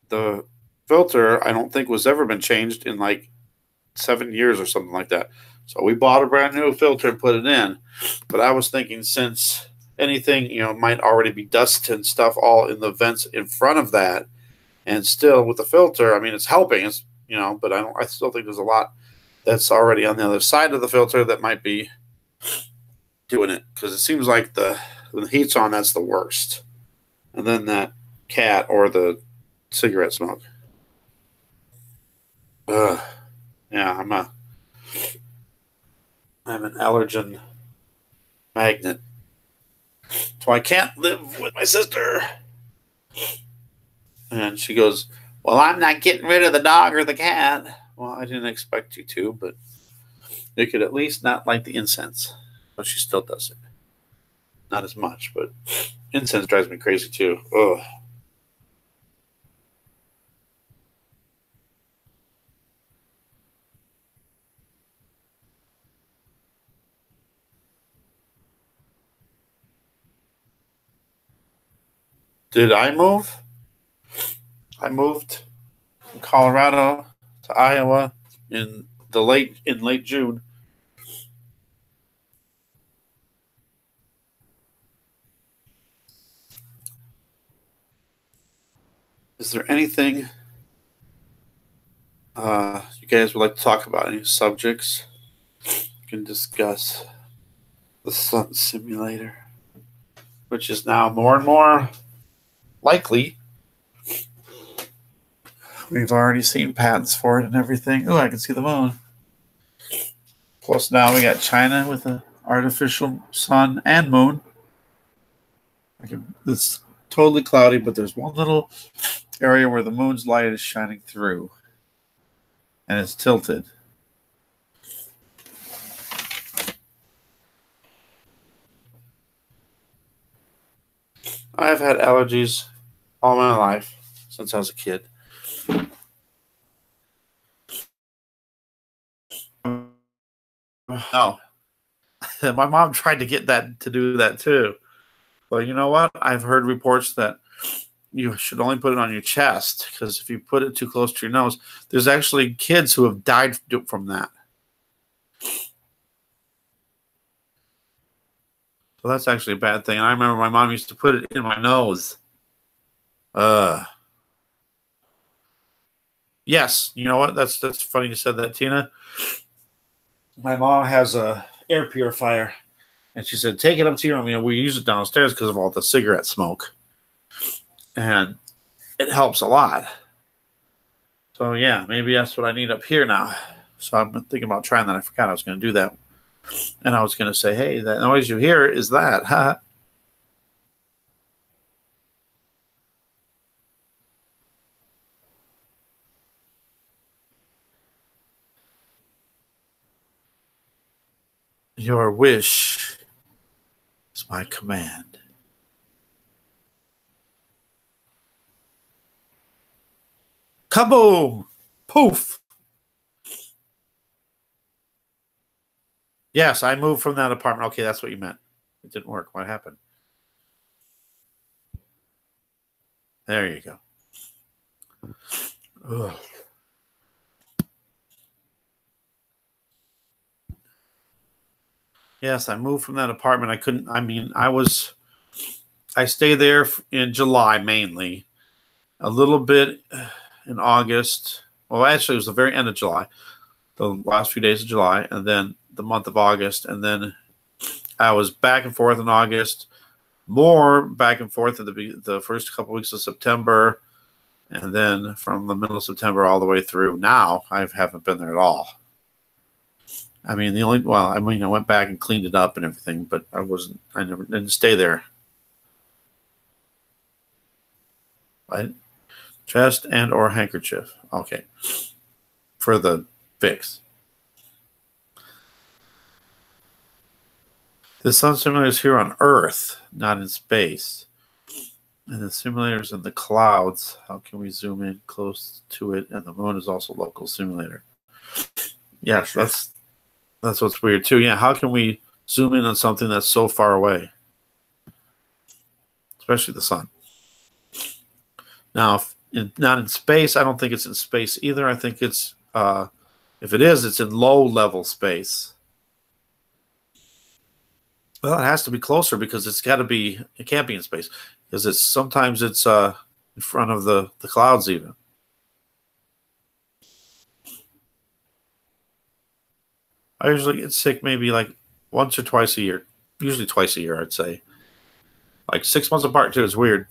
the filter I don't think was ever been changed in like 7 years or something like that. So we bought a brand new filter and put it in. But I was thinking, since anything might already be dust and stuff all in the vents in front of that, and still with the filter, I mean, it's helping. It's but I still think there's a lot that's already on the other side of the filter that might be doing it, because it seems like when the heat's on, that's the worst, and then that cat or the cigarette smoke. Yeah, I'm an allergen magnet, so I can't live with my sister. And she goes, "Well, I'm not getting rid of the dog or the cat." Well, I didn't expect you to, but you could at least not like the incense. But she still does it. Not as much, but incense drives me crazy too. Ugh. Did I move? I moved from Colorado to Iowa in late June. Is there anything you guys would like to talk about? Any subjects you can discuss? The Sun Simulator, which is now more and more likely. We've already seen patents for it and everything. Oh, I can see the moon. Plus now we got China with an artificial sun and moon. It's totally cloudy, but there's one little area where the moon's light is shining through. And it's tilted. I've had allergies all my life since I was a kid. No. My mom tried to get that to do that too. But you know what? I've heard reports that you should only put it on your chest, because if you put it too close to your nose, there's actually kids who have died from that. So that's actually a bad thing. And I remember my mom used to put it in my nose. Yes, you know what? That's funny you said that, Tina. My mom has a air purifier, and she said, take it up to your room. We use it downstairs because of all the cigarette smoke. And it helps a lot. So, yeah, maybe that's what I need up here now. So I'm thinking about trying that. I forgot I was going to do that. And I was going to say, hey, that noise you hear is that. Ha. Your wish is my command. Kaboom! Poof! Yes, I moved from that apartment. Okay, that's what you meant. It didn't work. What happened? There you go. Ugh. Yes, I moved from that apartment. I stayed there in July mainly, a little bit in August. Well, actually, it was the very end of July, the last few days of July, and then the month of August. And then I was back and forth in August, more back and forth in the first couple weeks of September. And then from the middle of September all the way through now, I haven't been there at all. I went back and cleaned it up and everything, but I didn't stay there. Right? Chest and or handkerchief. Okay. For the fix. The sun simulator is here on Earth, not in space. And the simulator's in the clouds. How can we zoom in close to it? And the moon is also a local simulator. Yes, that's what's weird too. Yeah, how can we zoom in on something that's so far away? Especially the sun. Now, not in space, I don't think it's in space either. I think it's, if it is, it's in low-level space. Well, it has to be closer because it can't be in space. Because sometimes it's in front of the clouds even. I usually get sick maybe like once or twice a year. Usually twice a year, I'd say. Like 6 months apart too. It's weird.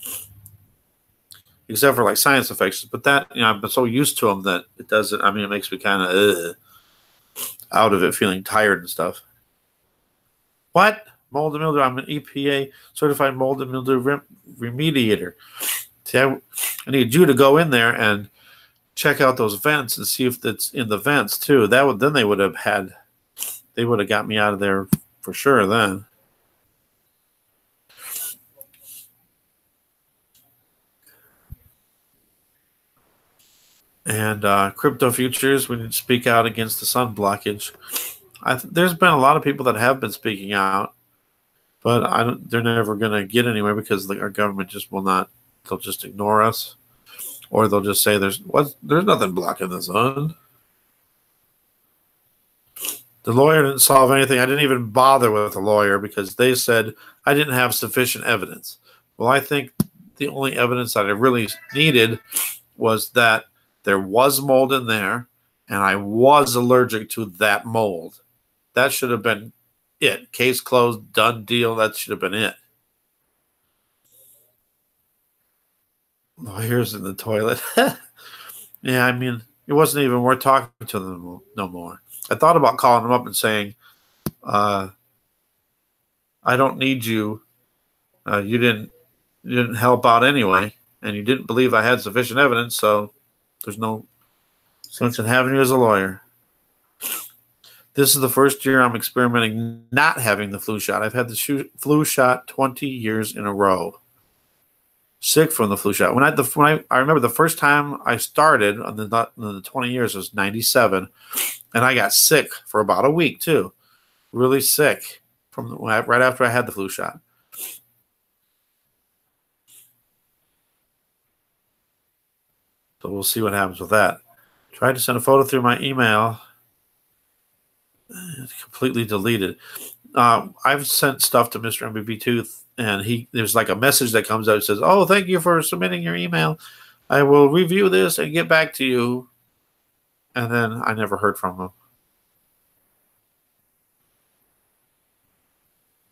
Except for like sinus infections. But that, I've been so used to them that it doesn't, it makes me kind of out of it, feeling tired and stuff. What? Mold and mildew. I'm an EPA certified mold and mildew remediator. See, I need you to go in there and check out those vents and see if it's in the vents too. Then they would have got me out of there for sure then. And crypto futures, we need to speak out against the sun blockage. There's been a lot of people that have been speaking out, but they're never going to get anywhere because our government just will not. They'll just ignore us, or they'll just say there's nothing blocking the sun. The lawyer didn't solve anything. I didn't even bother with the lawyer because they said I didn't have sufficient evidence. Well, I think the only evidence that I really needed was that there was mold in there, and I was allergic to that mold. That should have been it. Case closed, done deal. That should have been it. Lawyers in the toilet. Yeah, it wasn't even worth talking to them no more. I thought about calling them up and saying, I don't need you. You didn't help out anyway, and you didn't believe I had sufficient evidence, so there's no sense in having you as a lawyer. This is the first year I'm experimenting not having the flu shot. I've had the flu shot 20 years in a row. Sick from the flu shot. I remember the first time I started on the 20 years was 97, and I got sick for about a week too. Really sick right after I had the flu shot. So we'll see what happens with that. Tried to send a photo through my email. It's completely deleted. I've sent stuff to Mr. MBB2, and there's like a message that comes out that says, "Oh, thank you for submitting your email. I will review this and get back to you." And then I never heard from him.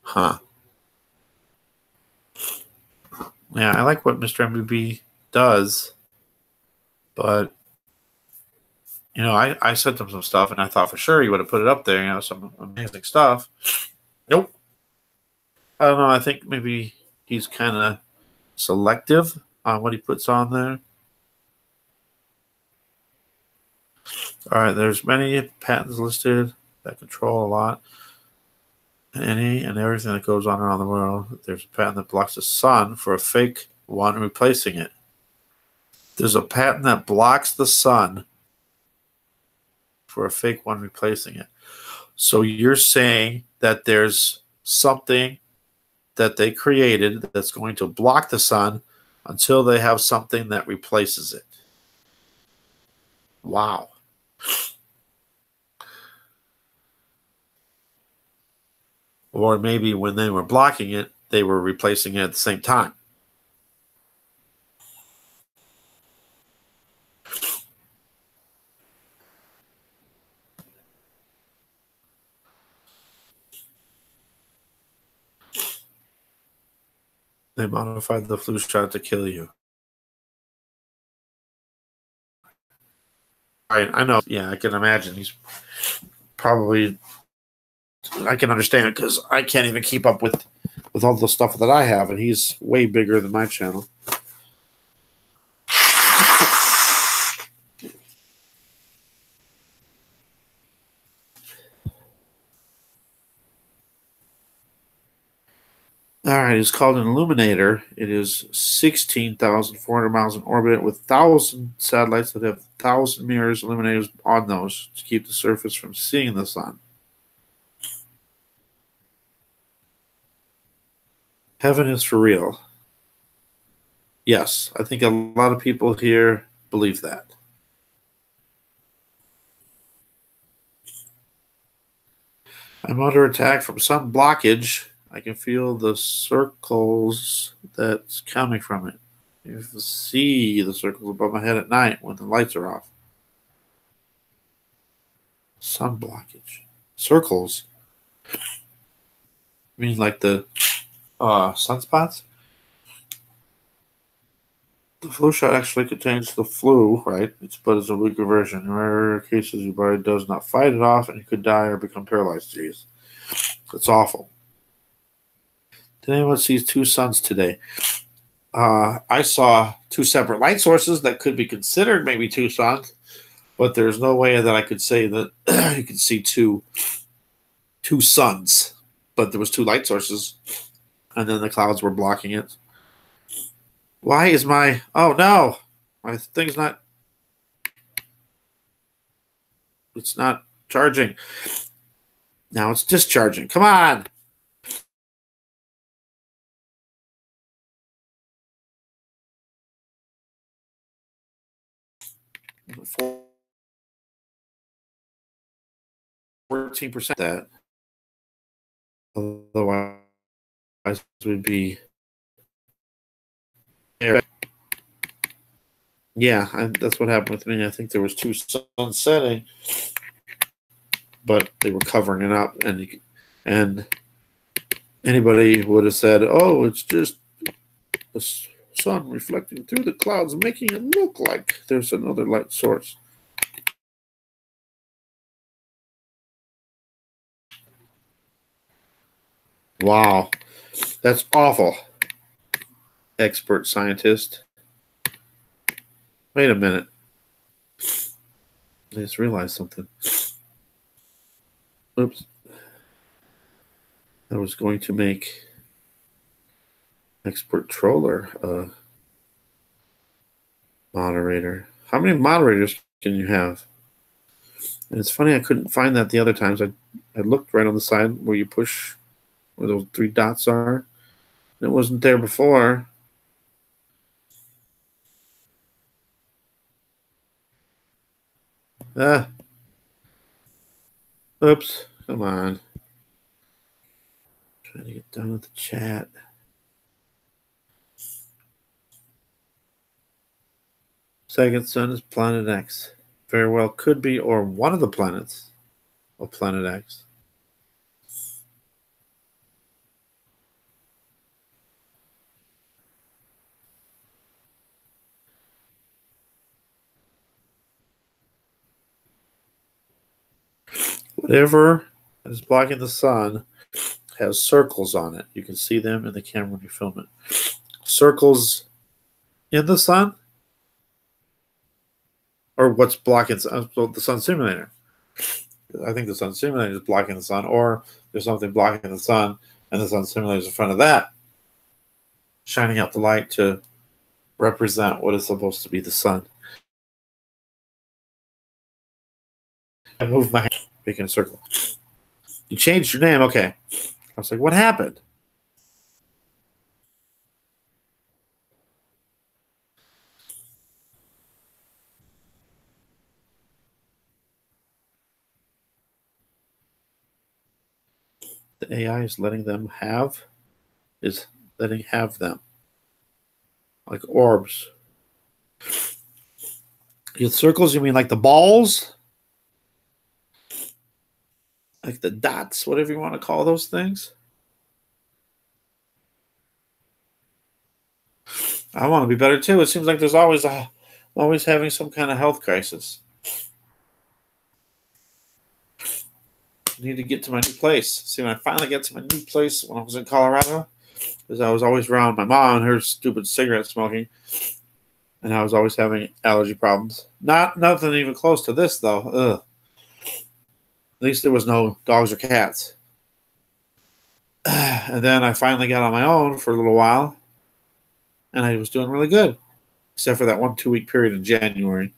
Huh. Yeah, I like what Mr. MBB does, but I sent him some stuff, and I thought for sure he would have put it up there. Some amazing stuff. Nope. I don't know. I think maybe he's kind of selective on what he puts on there. All right, there's many patents listed that control a lot. Any and everything that goes on around the world. There's a patent that blocks the sun for a fake one replacing it. There's a patent that blocks the sun for a fake one replacing it. So you're saying that there's something that they created that's going to block the sun until they have something that replaces it. Wow. Or maybe when they were blocking it, they were replacing it at the same time. They modified the flu shot to kill you. Right, I know. Yeah, I can imagine. He's probably. I can understand it because I can't even keep up with all the stuff that I have, and he's way bigger than my channel. All right, it's called an illuminator. It is 16,400 miles in orbit with 1,000 satellites that have 1,000 mirrors, illuminators on those to keep the surface from seeing the sun. Heaven is for real. Yes, I think a lot of people here believe that. I'm under attack from sun blockage. I can feel the circles that's coming from it. You can see the circles above my head at night when the lights are off. Sun blockage. Circles? You mean like the sunspots? The flu shot actually contains the flu, right? But it's a weaker version. In rare cases, your body does not fight it off, and you could die or become paralyzed. Jeez, it's awful. Did anyone see two suns today? I saw two separate light sources that could be considered maybe two suns, but there's no way that I could say that you could see two suns. But there was two light sources, and then the clouds were blocking it. Why is my... Oh, no. My thing's not... It's not charging. Now it's discharging. Come on. For 14% that. Otherwise, would be... Yeah, that's what happened with me. I think there was two suns setting, but they were covering it up, and anybody would have said, "Oh, it's just the sun reflecting through the clouds, making it look like there's another light source." Wow, that's awful. Expert scientist. Wait a minute. I just realized something. Oops. I was going to make expert troller a moderator. How many moderators can you have? And it's funny I couldn't find that the other times. I looked right on the side where you push where those three dots are. It wasn't there before. Oops. Come on. Trying to get done with the chat. Second sun is planet X. Very well could be, or one of the planets of planet X. Whatever is blocking the sun has circles on it. You can see them in the camera when you film it. Circles in the sun, or what's blocking the sun simulator. I think the sun simulator is blocking the sun, or there's something blocking the sun, and the sun simulator is in front of that, shining out the light to represent what is supposed to be the sun. I moved my hand, making a circle. You changed your name, okay. I was like, what happened? The AI is letting them have them. Like orbs. The circles, you mean like the balls? Like the dots, whatever you want to call those things? I want to be better too. It seems like there's always having some kind of health crisis. I need to get to my new place. See, when I finally get to my new place when I was in Colorado, because I was always around my mom and her stupid cigarette smoking, and I was always having allergy problems. Nothing even close to this though. Ugh. At least there was no dogs or cats. And then I finally got on my own for a little while, and I was doing really good, except for that 1-2 week period in January.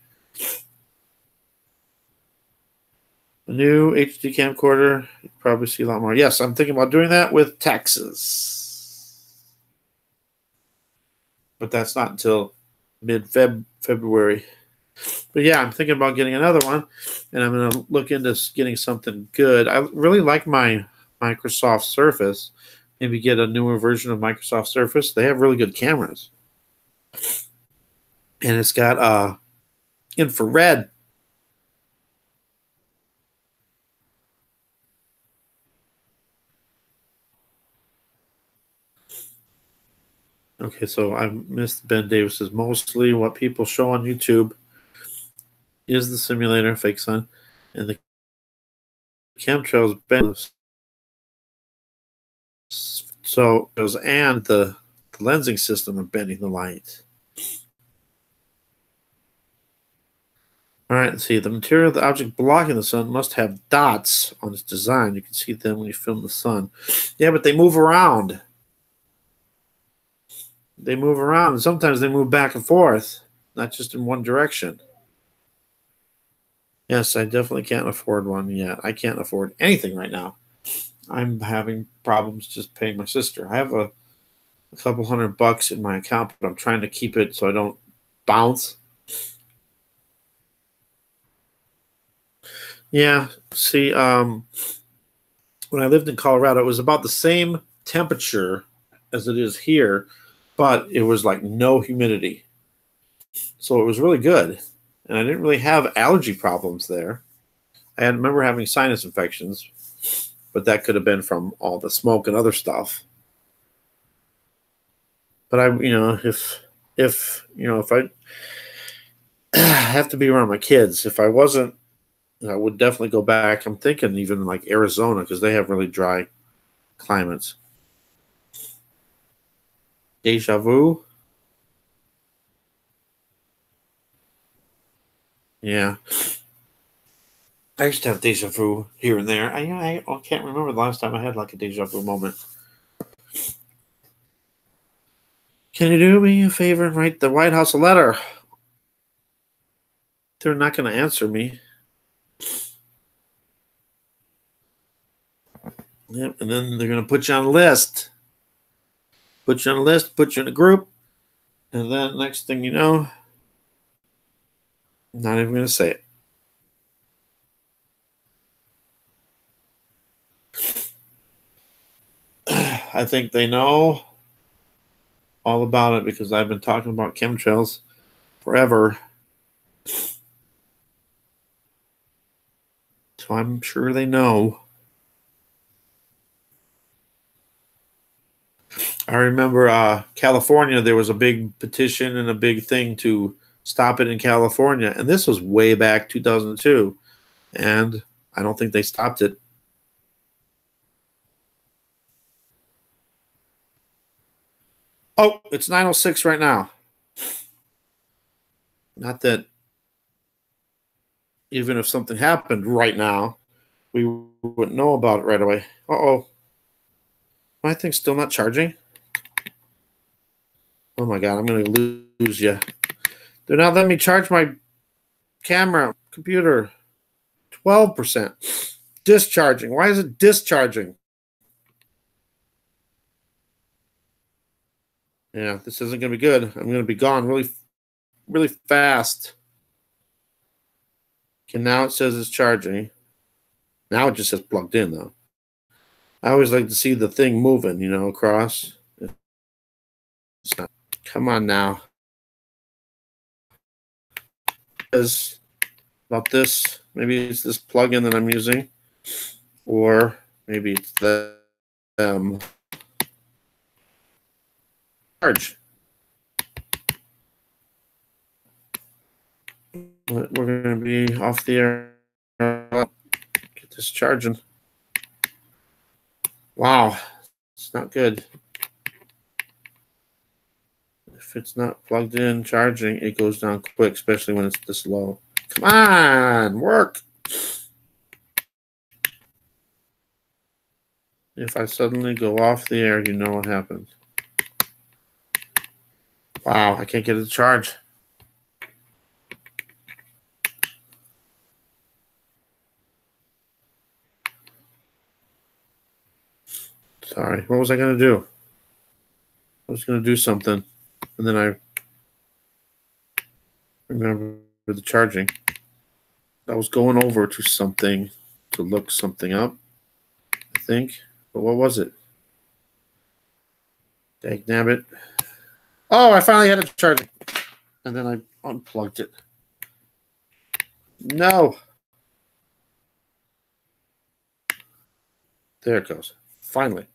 A new HD camcorder, you probably see a lot more. Yes, I'm thinking about doing that with taxes. But that's not until mid-February. But yeah, I'm thinking about getting another one, and I'm going to look into getting something good. I really like my Microsoft Surface. Maybe get a newer version of Microsoft Surface. They have really good cameras. And it's got infrared. Okay, so I missed Ben Davis's mostly what people show on YouTube is the simulator, fake sun, and the chemtrails bend. So it was, and the lensing system of bending the light. All right, let's see. The material of the object blocking the sun must have dots on its design. You can see them when you film the sun. Yeah, but they move around. They move around, and sometimes they move back and forth, not just in one direction. Yes, I definitely can't afford one yet. I can't afford anything right now. I'm having problems just paying my sister. I have a couple $100 in my account, but I'm trying to keep it so I don't bounce. Yeah, see, when I lived in Colorado, it was about the same temperature as it is here, but it was like no humidity. So it was really good. And I didn't really have allergy problems there. I remember having sinus infections, but that could have been from all the smoke and other stuff. But if I have to be around my kids, if I wasn't, I would definitely go back. I'm thinking even like Arizona, because they have really dry climates. Deja vu. Yeah. I used to have deja vu here and there. I can't remember the last time I had like a deja vu moment. Can you do me a favor and write the White House a letter? They're not going to answer me. Yep, and then they're going to put you on a list. Put you on a list, put you in a group, and then next thing you know, I'm not even going to say it. I think they know all about it because I've been talking about chemtrails forever. So I'm sure they know. I remember California, there was a big petition and a big thing to stop it in California. And this was way back 2002. And I don't think they stopped it. Oh, it's 9:06 right now. Not that even if something happened right now, we wouldn't know about it right away. Uh-oh. My thing's still not charging? Oh my God, I'm going to lose you. They're not letting me charge my camera, computer. 12%. Discharging. Why is it discharging? Yeah, this isn't going to be good. I'm going to be gone really, really fast. Okay, now it says it's charging. Now it just says plugged in, though. I always like to see the thing moving, across. It's not. Come on now. Is about this. Maybe it's this plugin that I'm using, or maybe it's the charge. We're going to be off the air. Get this charging. Wow, it's not good. If it's not plugged in, charging, it goes down quick, especially when it's this low. Come on, work. If I suddenly go off the air, you know what happens. Wow, I can't get it to charge. Sorry, what was I going to do? I was going to do something, and then I remember the charging. I was going over to something to look something up, I think. But what was it? Dagnabbit. Oh, I finally had it charging. And then I unplugged it. No. There it goes. Finally.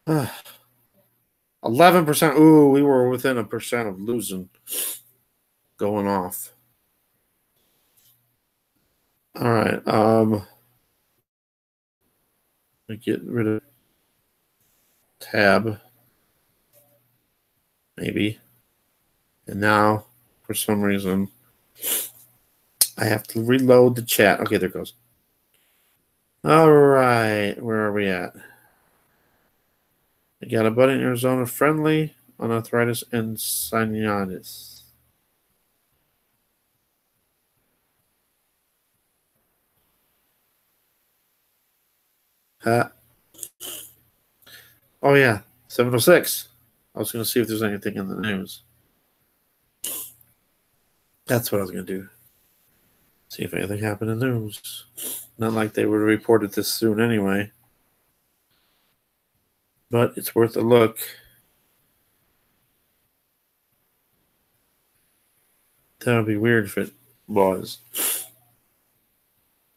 11%. Ooh, we were within 1% of losing. Going off. All right. Get rid of tab. Maybe. And now, for some reason, I have to reload the chat. Okay, there it goes. All right. Where are we at? I got a buddy in Arizona friendly on arthritis and sinusitis. Oh, yeah. 7:06. I was going to see if there's anything in the news. That's what I was going to do. See if anything happened in the news. Not like they would have reported this soon anyway. But it's worth a look. That would be weird if it was.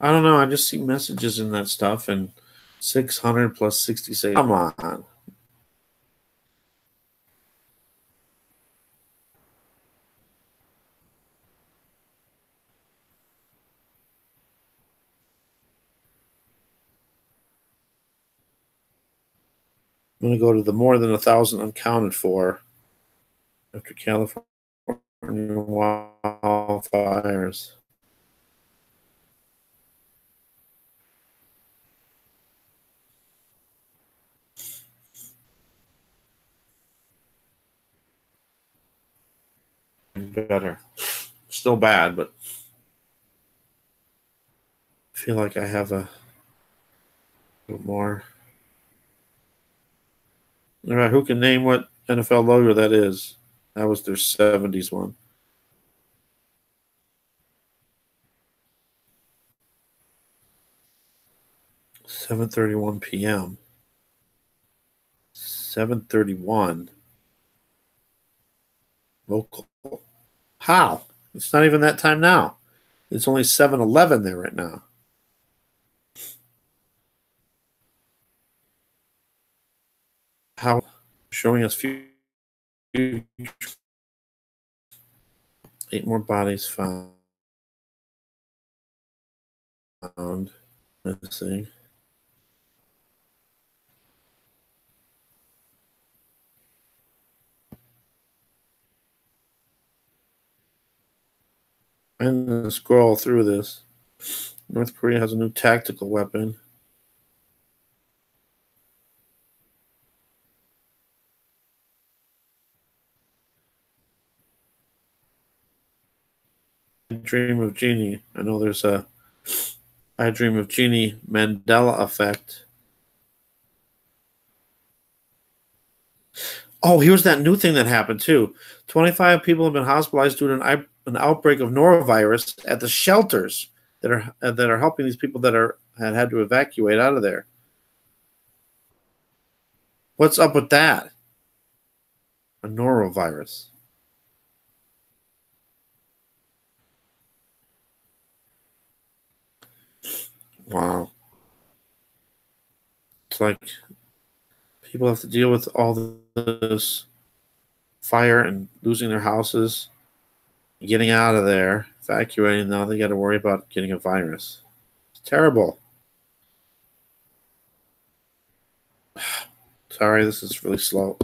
I don't know. I just see messages in that stuff and 600 plus 66. Come on. I'm going to go to the more than 1,000 uncounted for after California wildfires. Better. Still bad, but I feel like I have a little more. All right, who can name what NFL logo that is? That was their 70s one. $7:31 p.m. 7:31 local. How? It's not even that time now. It's only 7:11 there right now. How? Showing us few 8 more bodies found. found missing. I'm going to scroll through this. North Korea has a new tactical weapon. Dream of Genie. I know there's a I Dream of Genie Mandela effect. Oh, here's that new thing that happened too. 25 people have been hospitalized due to an outbreak of norovirus at the shelters that are helping these people that had to evacuate out of there. What's up with that? A norovirus. Wow. It's like people have to deal with all this fire and losing their houses, getting out of there, evacuating. Now they got to worry about getting a virus. It's terrible. Sorry, this is really slow.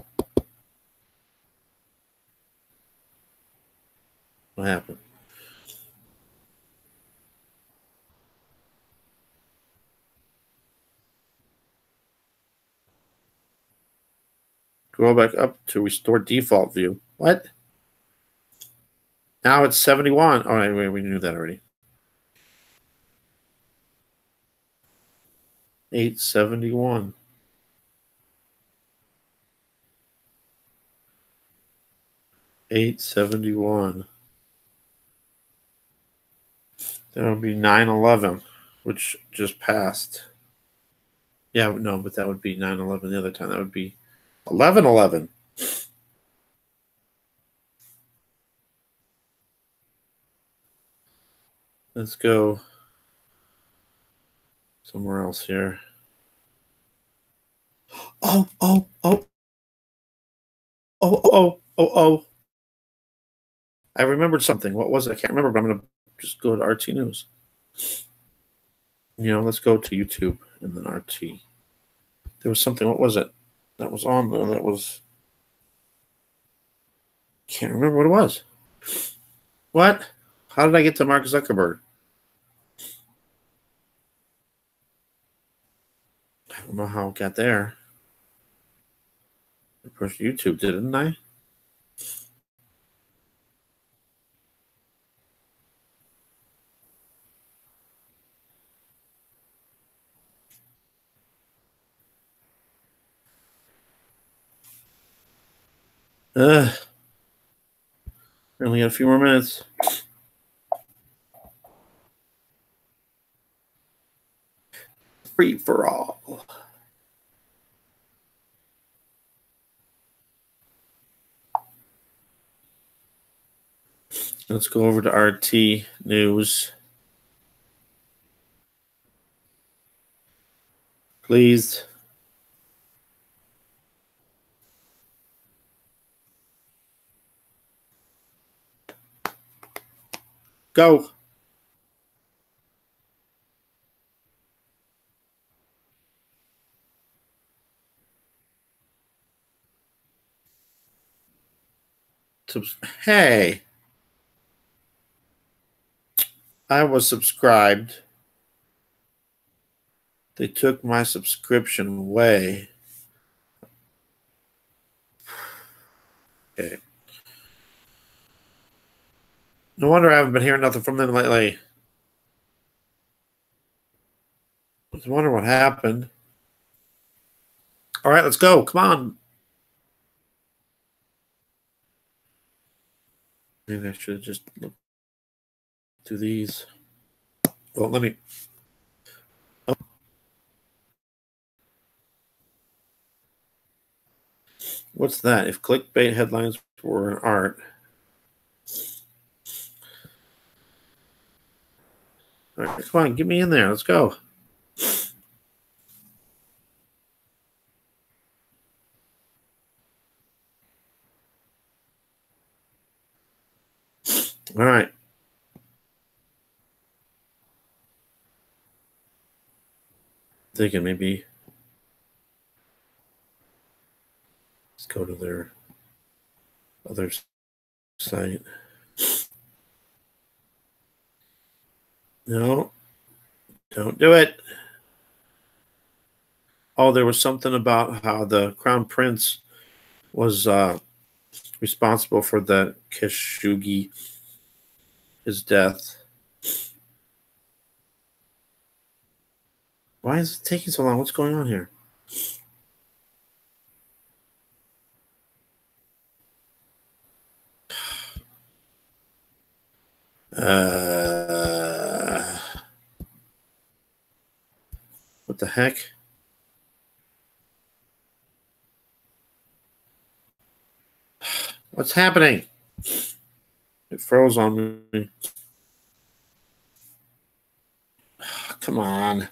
What happened? Go back up to restore default view. What? Now it's 71. Oh, wait, we knew that already. 871. $871. That would be 9/11, which just passed. Yeah, no, but that would be 9/11 the other time. That would be 11/11. Let's go somewhere else here. Oh. I remembered something. What was it? I can't remember, but I'm going to just go to RT News. Let's go to YouTube and then RT. There was something. What was it? That was on there. That was. Can't remember what it was. What? How did I get to Mark Zuckerberg? I don't know how it got there. I pushed YouTube, didn't I? We only got a few more minutes. Free for all. Let's go over to RT News. Please. Go. Hey. I was subscribed. They took my subscription away. Okay. No wonder I haven't been hearing nothing from them lately. I was wondering what happened. All right, let's go. Come on. Maybe I should have just looked through these. Well, let me. Oh. What's that? If clickbait headlines were an art. All right, come on, get me in there. Let's go. All right. Thinking maybe let's go to their other site. No, don't do it. Oh, there was something about how the crown prince was responsible for the Khashoggi, his death. Why is it taking so long? What's going on here? What the heck? What's happening? It froze on me. Come on.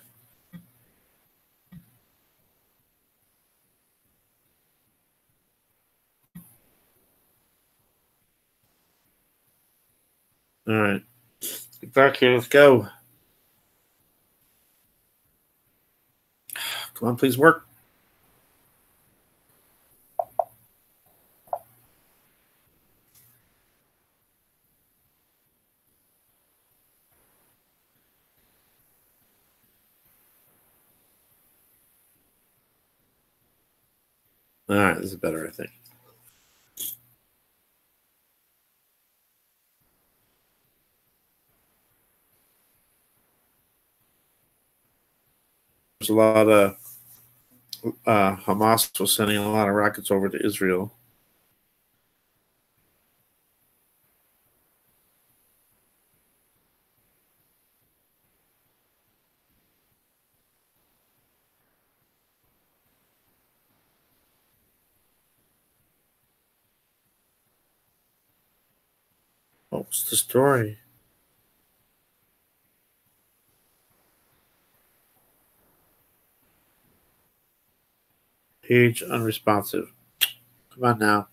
All right. Get back here. Let's go. Come on, please work. All right, this is better, I think. There's a lot of Hamas was sending a lot of rockets over to Israel. What was the story? Page unresponsive. Come on now.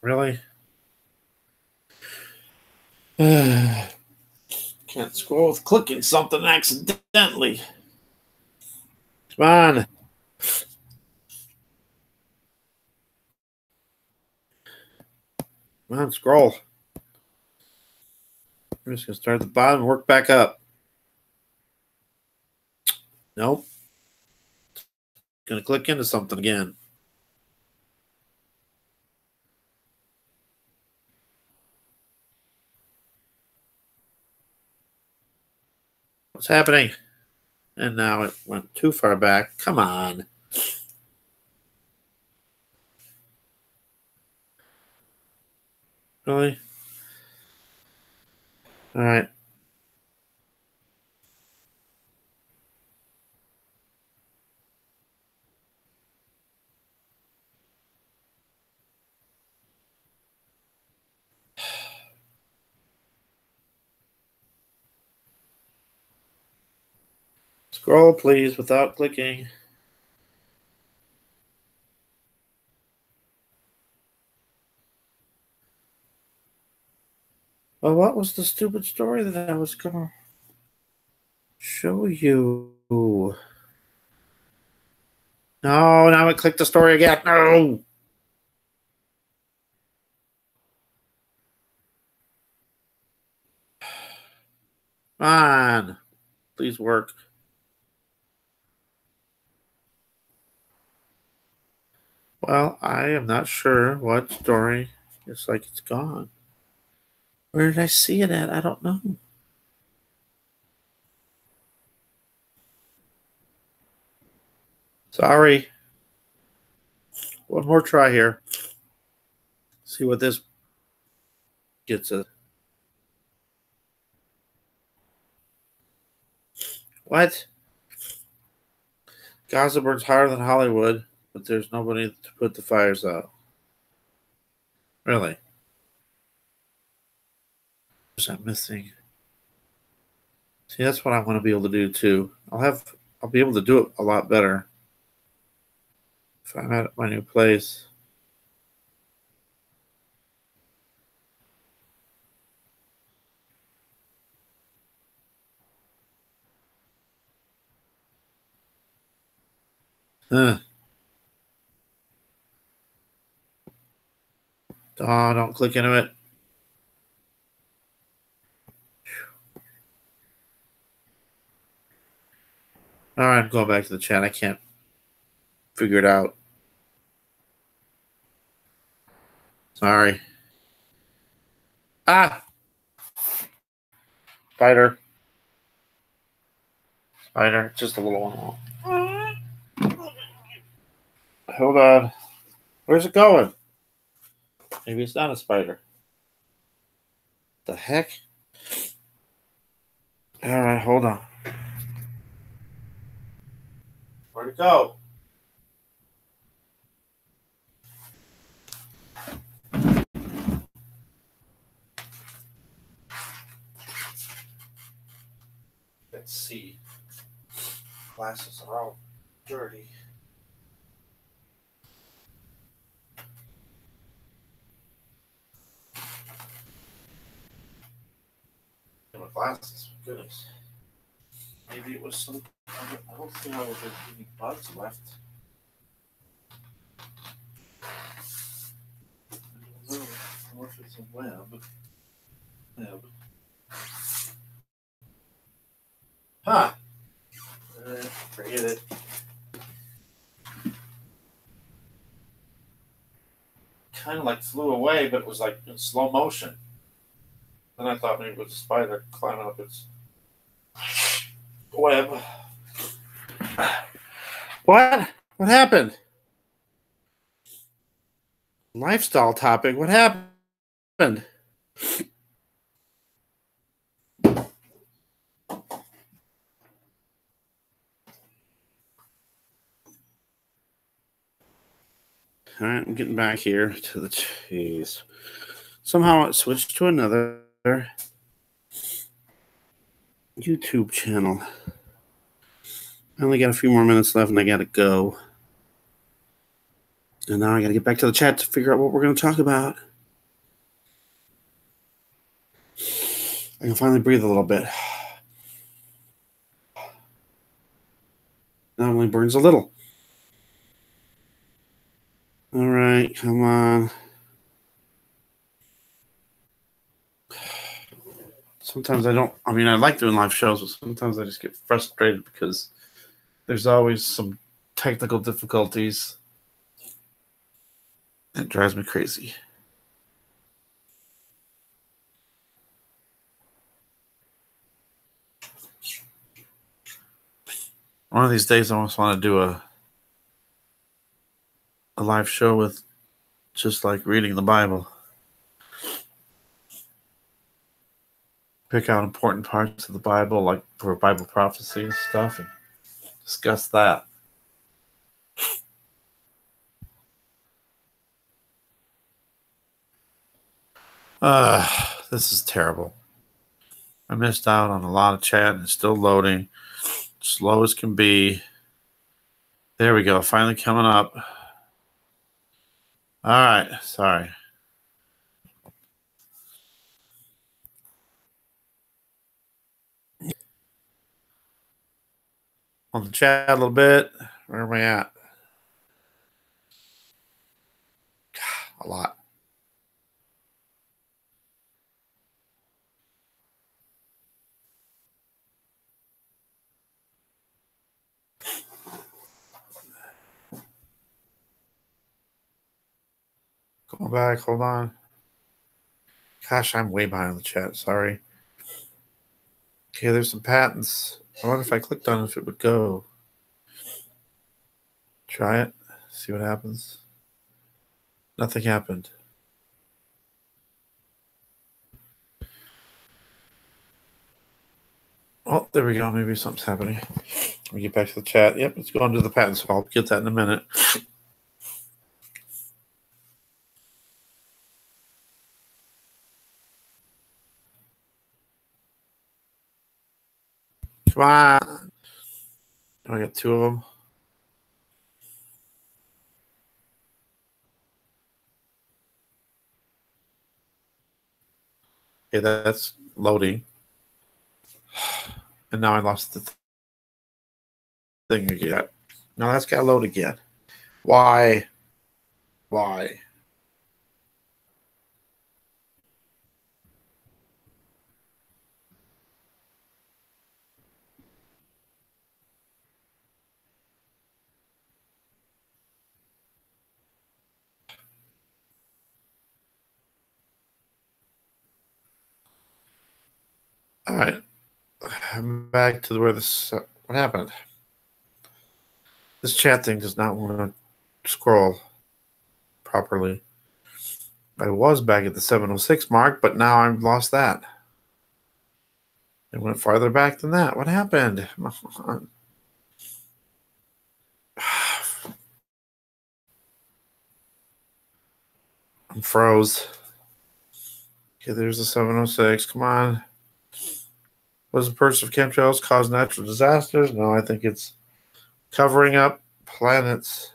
Really? Can't scroll with clicking something accidentally. Come on. Come on, scroll. I'm just going to start at the bottom and work back up. Nope. Going to click into something again. What's happening? And now it went too far back. Come on. Really? All right. Scroll, please, without clicking. Well, what was the stupid story that I was going to show you? No, now I clicked the story again. No. Come on. Please work. Well, I am not sure what story. It's like it's gone. Where did I see it at? I don't know. Sorry. One more try here. See what this gets us. What? Gaza burns hotter than Hollywood, but there's nobody to put the fires out. Really? What's that missing? See, that's what I want to be able to do too. I'll be able to do it a lot better if I'm at my new place. Oh, don't click into it. All right, I'm going back to the chat. I can't figure it out. Sorry. Ah! Spider. Spider. Just a little one. Hold on. Where's it going? Maybe it's not a spider. The heck? All right, hold on. Where'd it go? Let's see. Glasses are all dirty. My glasses, goodness. Maybe it was some. I don't think I was any bugs left. I don't know if it's a web. Huh. Forget it. Kind of like flew away, but it was like in slow motion. Then I thought maybe it was a spider climbing up its web. What? What happened? Lifestyle topic. What happened? All right, I'm getting back here to the cheese. Somehow it switched to another YouTube channel. I only got a few more minutes left and I got to go. And now I got to get back to the chat to figure out what we're going to talk about. I can finally breathe a little bit. That only burns a little. All right, come on. Sometimes I like doing live shows, but sometimes I just get frustrated because there's always some technical difficulties. It drives me crazy. One of these days I almost want to do a live show with just like reading the Bible. Pick out important parts of the Bible, like for Bible prophecy and stuff, and discuss that. This is terrible. I missed out on a lot of chat and it's still loading. Slow as can be. There we go. Finally coming up. All right. Sorry. On the chat a little bit. Where am I at? A lot. Going back. Hold on. Gosh, I'm way behind on the chat. Sorry. Okay, there's some patents. I wonder if I clicked on it if it would go. Try it. See what happens. Nothing happened. Oh, there we go. Maybe something's happening. Let me get back to the chat. Yep, let's go on to the patents. I'll get that in a minute. Come on. I got two of them. Okay, that's loading. And now I lost the thing again. Now that's got to load again. Why? Why? All right. I'm back to where this. What happened? This chat thing does not want to scroll properly. I was back at the 706 mark, but now I've lost that. It went farther back than that. What happened? I'm froze. Okay, there's the 706. Come on. Was the purchase of chemtrails cause natural disasters? No, I think it's covering up planets.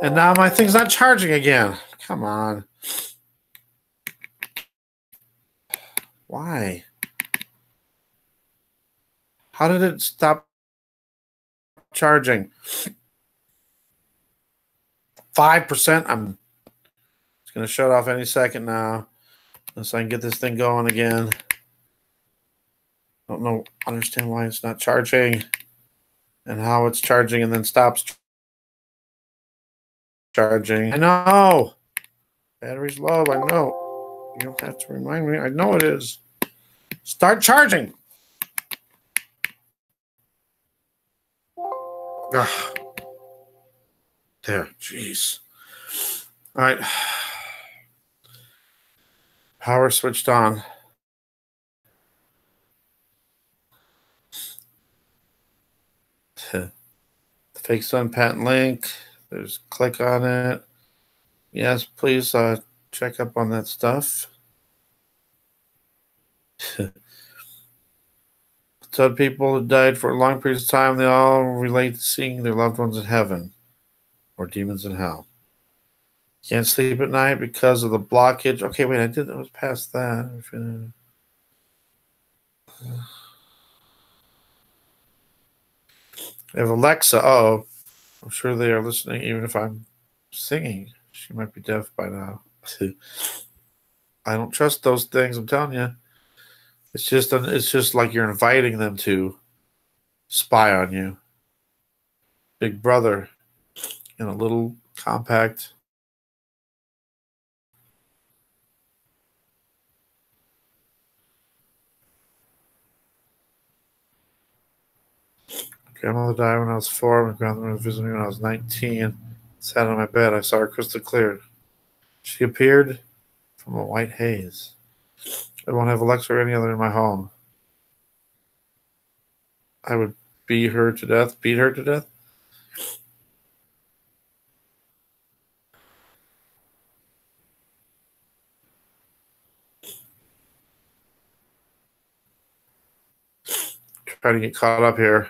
And now my thing's not charging again. Come on. Why? How did it stop charging? 5%. I'm it's going to shut off any second now. Unless I can get this thing going again. Don't know, understand why it's not charging and how it's charging and then stops charging. I know. Battery's low. I know. You don't have to remind me. I know it is. Start charging. Ugh. There. Jeez. All right. Power switched on. The fake sun patent link. There's click on it. Yes, please check up on that stuff. Some people who died for long periods of time, they all relate to seeing their loved ones in heaven or demons in hell. Can't sleep at night because of the blockage. Okay, wait, I was past that. I have Alexa. Oh, I'm sure they are listening even if I'm singing. She might be deaf by now. I don't trust those things, I'm telling you. It's just like you're inviting them to spy on you. Big Brother in a little compact. Grandmother died when I was 4. My grandmother was visiting me when I was 19. Sat on my bed. I saw her crystal clear. She appeared from a white haze. I won't have Alexa or any other in my home. I would beat her to death. Beat her to death? Try to get caught up here.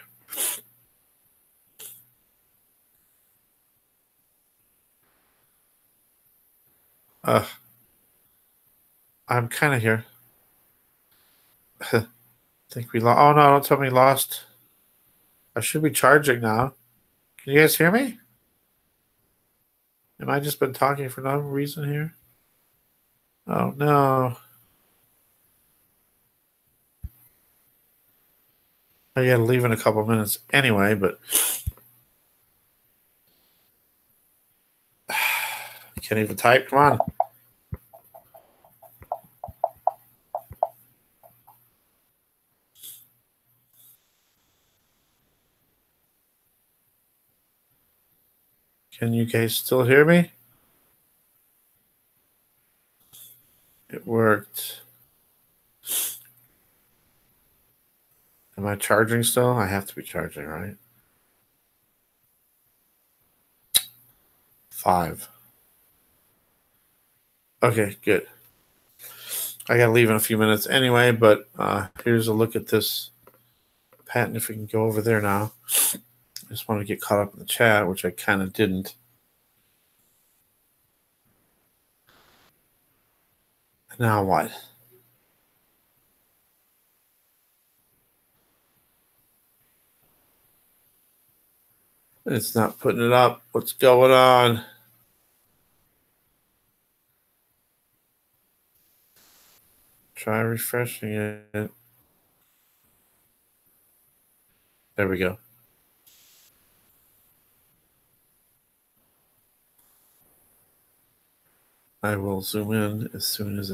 I'm kind of here. I think we lost. Oh, no, don't tell me lost. I should be charging now. Can you guys hear me? Am I just been talking for no reason here? Oh, no. I gotta leave in a couple minutes anyway, but I can't even type. Come on. Can you guys still hear me? It worked. Am I charging still? I have to be charging, right? 5. Okay, good. I gotta leave in a few minutes anyway, but here's a look at this patent if we can go over there now. I just want to get caught up in the chat, which I kind of didn't. Now what? It's not putting it up. What's going on? Try refreshing it. There we go. I will zoom in as soon as